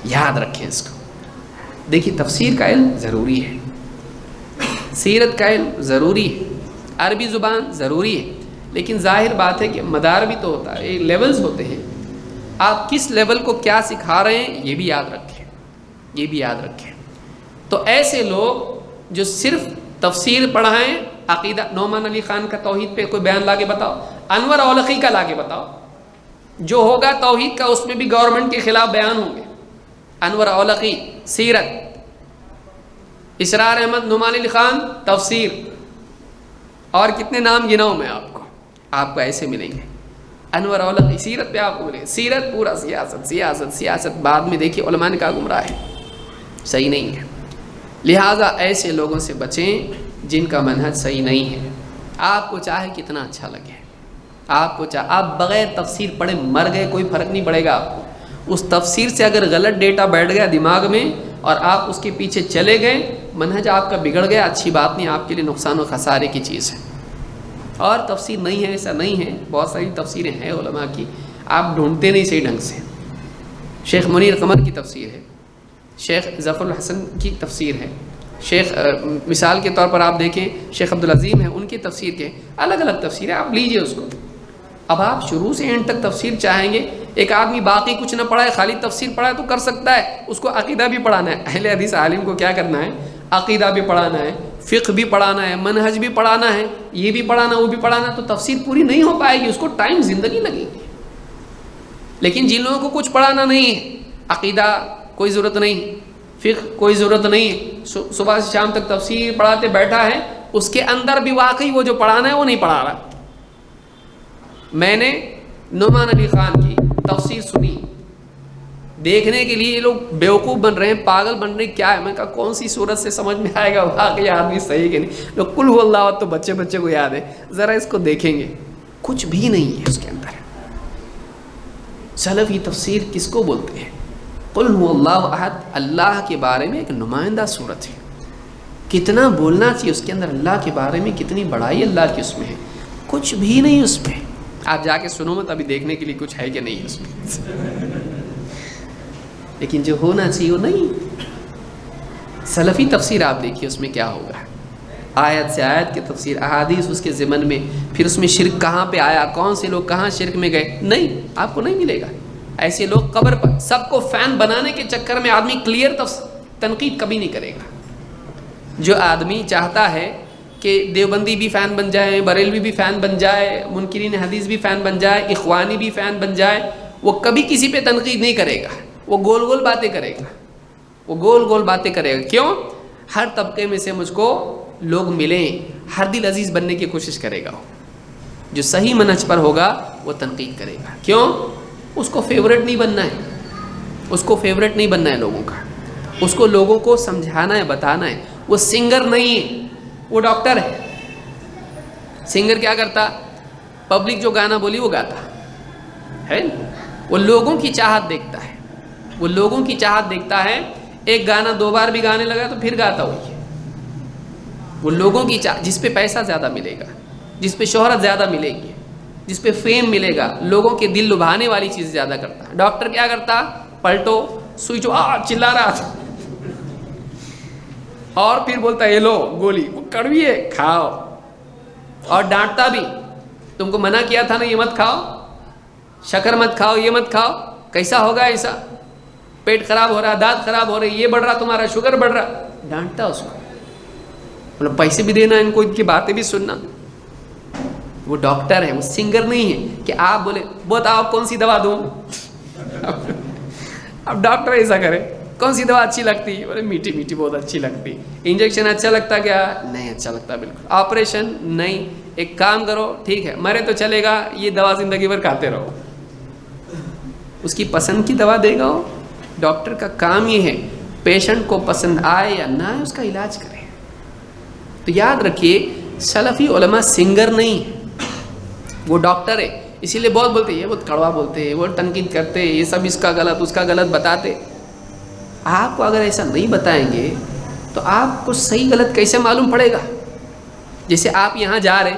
یاد رکھیں اس کو. دیکھیے تفسیر کا علم ضروری ہے، سیرت کا علم ضروری ہے، عربی زبان ضروری ہے، لیکن ظاہر بات ہے کہ مدار بھی تو ہوتا ہے، لیولز ہوتے ہیں. آپ کس لیول کو کیا سکھا رہے ہیں یہ بھی یاد رکھیں، یہ بھی یاد رکھیں. تو ایسے لوگ جو صرف تفسیر پڑھائیں، عقیدہ، نعمان علی خان کا توحید پہ کوئی بیان لا کے بتاؤ، انور اولقی کا لا کے بتاؤ، جو ہوگا توحید کا اس میں بھی گورنمنٹ کے خلاف بیان ہوں گے. انور اولقی سیرت، اسرار احمد، نعمان علی خان تفسیر، اور کتنے نام گناؤں میں آپ کو ایسے ملیں گے. انور اولق سیرت پہ آپ کو ملے گا. سیرت پورا سیاست سیاست سیاست. بعد میں دیکھیے علماء نے کہا گمراہ ہے, صحیح نہیں ہے. لہٰذا ایسے لوگوں سے بچیں جن کا منہج صحیح نہیں ہے. آپ کو چاہے کتنا اچھا لگے, آپ کو چاہے آپ بغیر تفسیر پڑھے مر گئے, کوئی فرق نہیں پڑے گا آپ کو. اس تفسیر سے اگر غلط ڈیٹا بیٹھ گیا دماغ میں اور آپ اس کے پیچھے چلے گئے, منہج آپ کا بگڑ گیا, اچھی بات نہیں, آپ کے لیے نقصان و خسارے کی چیز ہے. اور تفسیر نہیں ہے ایسا نہیں ہے, بہت ساری تفسیریں ہیں علماء کی, آپ ڈھونڈتے نہیں صحیح ڈھنگ سے. شیخ منیر قمر کی تفسیر ہے, شیخ ظفر الحسن کی تفسیر ہے, شیخ مثال کے طور پر آپ دیکھیں شیخ عبدالعظیم ہیں, ان کی تفسیر کے الگ الگ تفسیر ہے, آپ لیجئے اس کو. اب آپ شروع سے اینڈ تک تفسیر چاہیں گے. ایک آدمی باقی کچھ نہ پڑھا ہے, خالی تفسیر پڑھا ہے تو کر سکتا ہے, اس کو عقیدہ بھی پڑھانا ہے. اہل حدیث عالم کو کیا کرنا ہے, عقیدہ بھی پڑھانا ہے, فقہ بھی پڑھانا ہے, منہج بھی پڑھانا ہے, یہ بھی پڑھانا وہ بھی پڑھانا, تو تفسیر پوری نہیں ہو پائے گی, اس کو ٹائم زندگی لگے گی. لیکن جن لوگوں کو کچھ پڑھانا نہیں ہے, عقیدہ کوئی ضرورت نہیں, فقہ کوئی ضرورت نہیں ہے, صبح سے شام تک تفسیر پڑھاتے بیٹھا ہے, اس کے اندر بھی واقعی وہ جو پڑھانا ہے وہ نہیں پڑھا رہا. میں نے نعمان علی خان کی تفسیر سنی, دیکھنے کے لیے یہ لوگ بیوقوف بن رہے ہیں, پاگل بن رہے ہیں, کیا ہے. میں کہا کون سی صورت سے سمجھ میں آئے گا واقعی آدمی صحیح کہ نہیں. لوگ قل هو اللہ احد تو بچے بچے کو یاد ہے, ذرا اس کو دیکھیں گے, کچھ بھی نہیں ہے اس کے اندر. سلفی تفسیر کس کو بولتے ہیں؟ قل هو اللہ احد اللہ کے بارے میں ایک نمائندہ صورت ہے, کتنا بولنا چاہیے اس کے اندر اللہ کے بارے میں, کتنی بڑائی اللہ کی اس میں ہے, کچھ بھی نہیں اس میں. آپ جا کے سنو مت, ابھی دیکھنے کے لیے کچھ ہے کہ نہیں ہے اس میں, لیکن جو ہونا چاہیے وہ نہیں. سلفی تفسیر آپ دیکھیے اس میں کیا ہوگا, آیت سے آیت کی تفسیر, احادیث اس کے ضمن میں, پھر اس میں شرک کہاں پہ آیا, کون سے لوگ کہاں شرک میں گئے, نہیں, آپ کو نہیں ملے گا. ایسے لوگ قبر پر سب کو فین بنانے کے چکر میں آدمی کلیئر تنقید کبھی نہیں کرے گا. جو آدمی چاہتا ہے کہ دیوبندی بھی فین بن جائے, بریلوی بھی فین بن جائے, منکرین حدیث بھی فین بن جائے, اخوانی بھی فین بن جائے, وہ کبھی کسی پہ تنقید نہیں کرے گا, وہ گول گول باتیں کرے گا, وہ گول گول باتیں کرے گا. کیوں؟ ہر طبقے میں سے مجھ کو لوگ ملیں, ہر دل عزیز بننے کی کوشش کرے گا. جو صحیح منہج پر ہوگا وہ تنقید کرے گا. کیوں؟ اس کو فیورٹ نہیں بننا ہے, اس کو فیورٹ نہیں بننا ہے لوگوں کا, اس کو لوگوں کو سمجھانا ہے, بتانا ہے. وہ سنگر نہیں ہے, وہ ڈاکٹر ہے. سنگر کیا کرتا, پبلک جو گانا بولی وہ گاتا ہے, وہ لوگوں کی چاہت دیکھتا ہے, وہ لوگوں کی چاہت دیکھتا ہے. ایک گانا 2 بار بھی گانے لگا تو پھر گاتا وہی ہے. وہ لوگوں کی جس پہ پیسہ زیادہ ملے گا, جس پہ شہرت زیادہ ملے گی, جس پہ فیم ملے گا, لوگوں کے دل لبھانے والی چیز زیادہ کرتا ہے. ڈاکٹر کیا کرتا, پلٹو سوئچو چلا رہا تھا اور پھر بولتا ہے لو گولی, وہ کڑوی ہے کھاؤ, اور ڈانٹتا بھی, تم کو منع کیا تھا نا یہ مت کھاؤ, شکر مت کھاؤ, یہ مت کھاؤ, کیسا ہوگا ایسا, پیٹ خراب ہو رہا, دانت خراب ہو رہی, یہ بڑھ رہا تمہارا, شوگر بڑھ رہا, ڈانٹتا اس کو. مطلب پیسے بھی دینا ان کو, ان کی باتیں بھی سننا. وہ ڈاکٹر ہے, وہ سنگر نہیں ہے کہ آپ بولے بتاؤ کون سی دوا دوں. اب ڈاکٹر ایسا کرے, کون سی دوا اچھی لگتی, بولے میٹھی میٹھی بہت اچھی لگتی. انجیکشن اچھا لگتا کیا, نہیں اچھا لگتا بالکل. آپریشن نہیں, ایک کام کرو ٹھیک ہے مرے تو چلے گا, یہ دوا زندگی بھر کھاتے رہو. اس کی پسند کی دوا دے گا. ڈاکٹر کا کام یہ ہے پیشنٹ کو پسند آئے یا نہ آئے اس کا علاج کرے. تو یاد رکھیے سلفی علماء سنگر نہیں ہے, وہ ڈاکٹر ہے. اسی لیے بہت بولتے ہیں, یہ بہت کڑوا بولتے ہیں, وہ تنقید کرتے ہیں, یہ سب اس کا غلط اس کا غلط بتاتے. آپ کو اگر ایسا نہیں بتائیں گے تو آپ کو صحیح غلط کیسے معلوم پڑے گا. جیسے آپ یہاں جا رہے,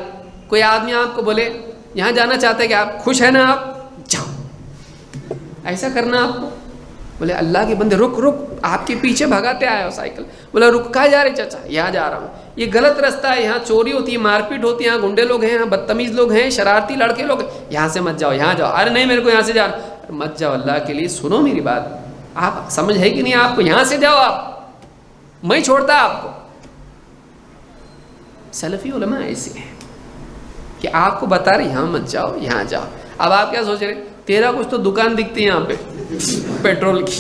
کوئی آدمی آپ کو بولے یہاں جانا چاہتے ہیں کہ آپ خوش ہیں نا, آپ جاؤ, ایسا کرنا آپ کو. بولے اللہ کے بندے رک رک, آپ کے پیچھے بھگاتے آئے ہو سائیکل, بولا رک کہاں جا رہے چاچا, یہاں جا رہا ہوں, یہ غلط رستہ ہے, یہاں چوری ہوتی ہے, مار پیٹ ہوتی ہے, یہاں گنڈے لوگ ہیں, یہاں بدتمیز لوگ ہیں, شرارتی لڑکے لوگ ہیں, یہاں سے مت جاؤ, یہاں جاؤ. ارے نہیں میرے کو یہاں سے جا, مت جاؤ, اللہ کے لیے سنو میری بات. آپ سمجھ ہے کہ نہیں آپ کو, یہاں سے جاؤ, آپ میں چھوڑتا آپ کو. سلفی علماء ایسے ہیں کہ آپ کو بتا رہے یہاں مت جاؤ, یہاں جاؤ. اب آپ کیا سوچ رہے, تیرا کچھ تو دکان دکھتی ہے یہاں پہ پیٹرول کی,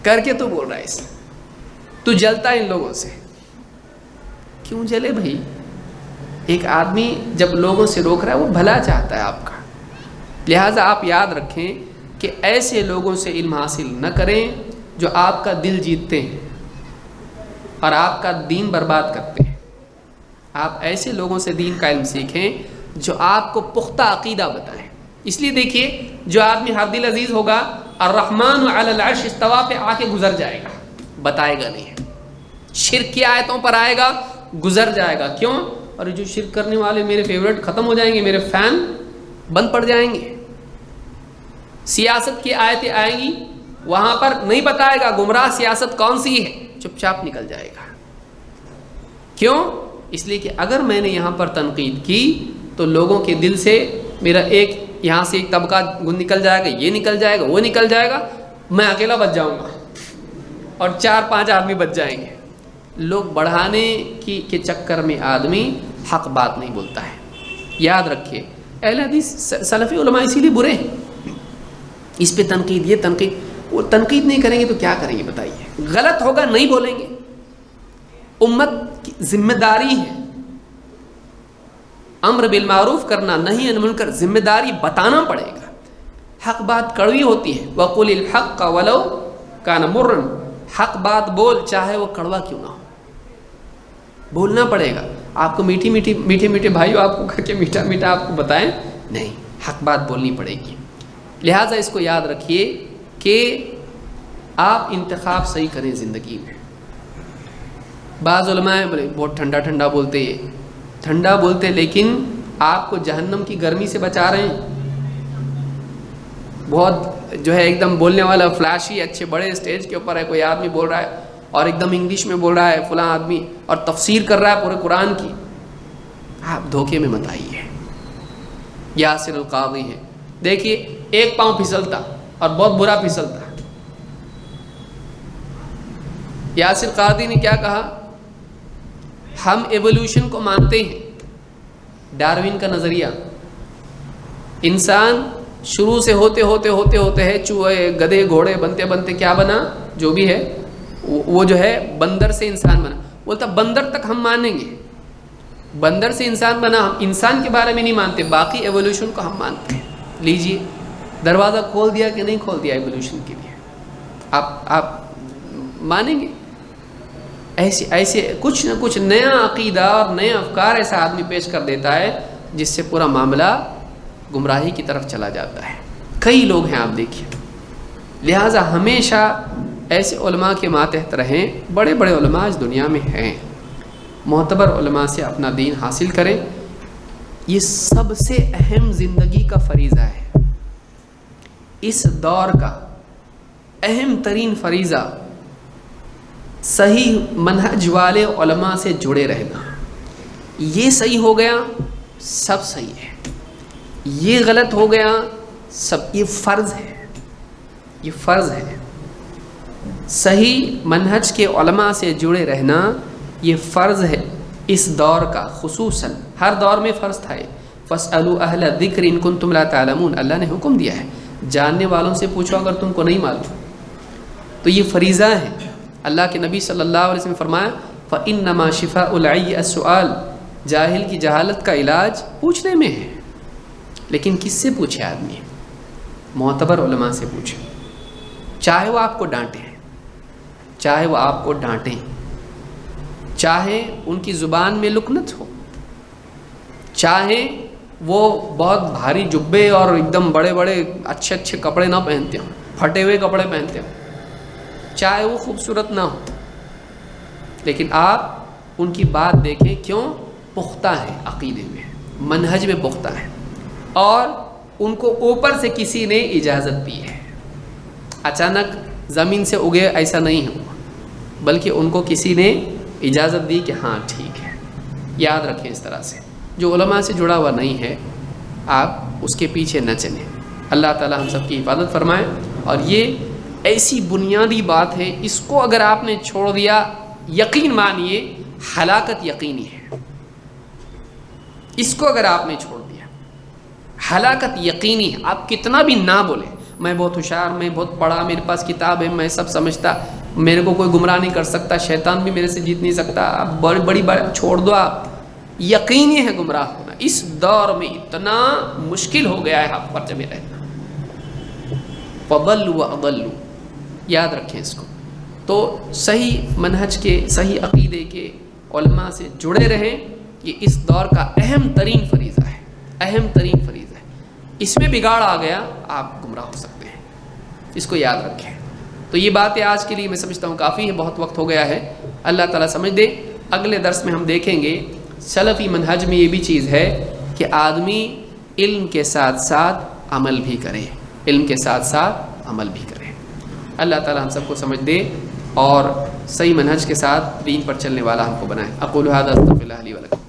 کر کے تو بول رہا ہے اسے, تو جلتا ہے ان لوگوں سے. کیوں جلے بھائی؟ ایک آدمی جب لوگوں سے روک رہا ہے وہ بھلا چاہتا ہے آپ کا, لہٰذا آپ یاد رکھیں کہ ایسے لوگوں سے علم حاصل نہ کریں جو آپ کا دل جیتتے ہیں اور آپ کا دین برباد کرتے ہیں۔ آپ ایسے لوگوں سے دین کا علم سیکھیں جو آپ کو پختہ عقیدہ بتائیں۔ اس لیے دیکھیے، جو آدمی ہر دل عزیز ہوگا، الرحمن علی العرش استویٰ پہ آ کے گزر جائے گا، بتائے گا نہیں، شرک کی آیتوں پر آئے گا، گزر جائے گا۔ کیوں؟ اور جو شرک کرنے والے میرے فیورٹ ختم ہو جائیں گے، میرے فین بند پڑ جائیں گے۔ سیاست کی آیتیں آئیں گی، وہاں پر نہیں بتائے گا گمراہ سیاست کون سی ہے، چپ چاپ نکل جائے گا۔ کیوں؟ اس لیے کہ اگر میں نے یہاں پر تنقید کی تو لوگوں کے دل سے میرا یہاں سے ایک طبقہ نکل جائے گا، یہ نکل جائے گا، وہ نکل جائے گا، میں اکیلا بچ جاؤں گا اور 4-5 آدمی بچ جائیں گے۔ لوگ بڑھانے کے چکر میں آدمی حق بات نہیں بولتا ہے۔ یاد رکھیے، اہل حدیث سلفی علماء اسی لیے برے ہیں۔ اس پہ تنقید، یہ تنقید، وہ تنقید نہیں کریں گے تو کیا کریں گے بتائیے؟ غلط ہوگا نہیں بولیں گے۔ امت کی ذمہ داری ہے امر بالمعروف کرنا، نہیں عن منکر، ذمہ داری بتانا پڑے گا۔ حق بات کڑوی ہوتی ہے، وَقُلِ الْحَقَّ وَلَوْ كَانَ مُرًّا، حق بات بول چاہے وہ کڑوا کیوں نہ ہو، بولنا پڑے گا۔ آپ کو میٹھے بھائیو آپ کو کر کے میٹھا میٹھا آپ کو بتائیں، نہیں، حق بات بولنی پڑے گی۔ لہٰذا اس کو یاد رکھیے کہ آپ انتخاب صحیح کریں زندگی میں۔ بعض علماء بہت ٹھنڈا ٹھنڈا بولتے ہیں، ٹھنڈا بولتے لیکن آپ کو جہنم کی گرمی سے بچا رہے ہیں۔ بہت جو ہے ایک دم بولنے والا فلاشی، اچھے بڑے اسٹیج کے اوپر ہے کوئی آدمی بول رہا ہے اور ایک دم انگلش میں بول رہا ہے فلاں آدمی، اور تفسیر کر رہا ہے پورے قرآن کی، آپ دھوکے میں مت آئیے۔ یاسر القاضی ہے، دیکھیے ایک پاؤں پھسلتا اور بہت برا پھسلتا۔ یاسر قاضی نے کیا کہا؟ ہم ایوولوشن کو مانتے ہیں، ڈاروین کا نظریہ، انسان شروع سے ہوتے ہے چوہے گدھے گھوڑے بنتے بنتے کیا بنا، جو بھی ہے وہ جو ہے بندر سے انسان بنا۔ بولتا بندر تک ہم مانیں گے، بندر سے انسان بنا، ہم انسان کے بارے میں نہیں مانتے، باقی ایوولوشن کو ہم مانتے ہیں۔ لیجئے دروازہ کھول دیا کہ نہیں کھول دیا ایوولوشن کے لیے؟ آپ مانیں گے؟ ایسے کچھ نہ کچھ نیا عقیدہ اور نئے افکار ایسا آدمی پیش کر دیتا ہے جس سے پورا معاملہ گمراہی کی طرف چلا جاتا ہے۔ کئی لوگ ہیں آپ دیکھیے۔ لہٰذا ہمیشہ ایسے علماء کے ماتحت رہیں، بڑے بڑے علماء اس دنیا میں ہیں، معتبر علماء سے اپنا دین حاصل کریں۔ یہ سب سے اہم زندگی کا فریضہ ہے، اس دور کا اہم ترین فریضہ صحیح منہج والے علماء سے جڑے رہنا۔ یہ صحیح ہو گیا سب صحیح ہے، یہ غلط ہو گیا سب، یہ فرض ہے، یہ فرض ہے۔ صحیح منہج کے علماء سے جڑے رہنا یہ فرض ہے اس دور کا، خصوصاً ہر دور میں فرض تھا۔ فَاسْأَلُوا أَهْلَ الذِّكْرِ إِن كُنتُمْ لَا تَعْلَمُونَ، اللہ نے حکم دیا ہے جاننے والوں سے پوچھو اگر تم کو نہیں معلوم۔ تو یہ فریضہ ہے۔ اللہ کے نبی صلی اللہ علیہ وسلم نے فرمایا فَإِنَّمَا شِفَاءُ الْعَيِّ السُّؤَالُ، جاہل کی جہالت کا علاج پوچھنے میں ہے۔ لیکن کس سے پوچھے آدمی؟ معتبر علماء سے پوچھے، چاہے وہ آپ کو ڈانٹیں، چاہے وہ آپ کو ڈانٹیں، چاہے ان کی زبان میں لکنت ہو، چاہے وہ بہت بھاری جبے اور ایک دم بڑے بڑے اچھے اچھے کپڑے نہ پہنتے ہوں، پھٹے ہوئے کپڑے پہنتے ہوں، چاہے وہ خوبصورت نہ ہو، لیکن آپ ان کی بات دیکھیں، کیوں؟ پختہ ہے عقیدے میں، منہج میں پختہ ہے، اور ان کو اوپر سے کسی نے اجازت دی ہے، اچانک زمین سے اگے ایسا نہیں ہوا، بلکہ ان کو کسی نے اجازت دی کہ ہاں ٹھیک ہے۔ یاد رکھیں اس طرح سے، جو علماء سے جڑا ہوا نہیں ہے آپ اس کے پیچھے نہ چلیں۔ اللہ تعالی ہم سب کی حفاظت فرمائے۔ اور یہ ایسی بنیادی بات ہے، اس کو اگر آپ نے چھوڑ دیا یقین مانیے ہلاکت یقینی ہے۔ اس کو اگر آپ نے چھوڑ دیا ہلاکت یقینی ہے۔ آپ کتنا بھی نہ بولیں میں بہت ہوشیار، میں بہت پڑھا، میرے پاس کتاب ہے، میں سب سمجھتا، میرے کو کوئی گمراہ نہیں کر سکتا، شیطان بھی میرے سے جیت نہیں سکتا، آپ بڑی بڑی بات چھوڑ دو، آپ یقینی ہے گمراہ ہونا۔ اس دور میں اتنا مشکل ہو گیا ہے حق پر جمے رہنا. فضلوا واضلوا، یاد رکھیں اس کو. تو صحیح منہج کے، صحیح عقیدے کے علماء سے جڑے رہیں. یہ اس دور کا اہم ترین فریضہ ہے، اہم ترین فریضہ ہے. اس میں بگاڑ آ گیا آپ گمراہ ہو سکتے ہیں، اس کو یاد رکھیں. تو یہ باتیں آج کے لیے میں سمجھتا ہوں کافی ہے، بہت وقت ہو گیا ہے. اللہ تعالیٰ سمجھ دے. اگلے درس میں ہم دیکھیں گے سلفی منہج میں یہ بھی چیز ہے کہ آدمی علم کے ساتھ ساتھ عمل بھی کرے، علم کے ساتھ ساتھ عمل بھی کرے. اللہ تعالیٰ ہم سب کو سمجھ دے اور صحیح منہج کے ساتھ دین پر چلنے والا ہم کو بنائے. اقول ھذا استغفر اللہ لی ولکم.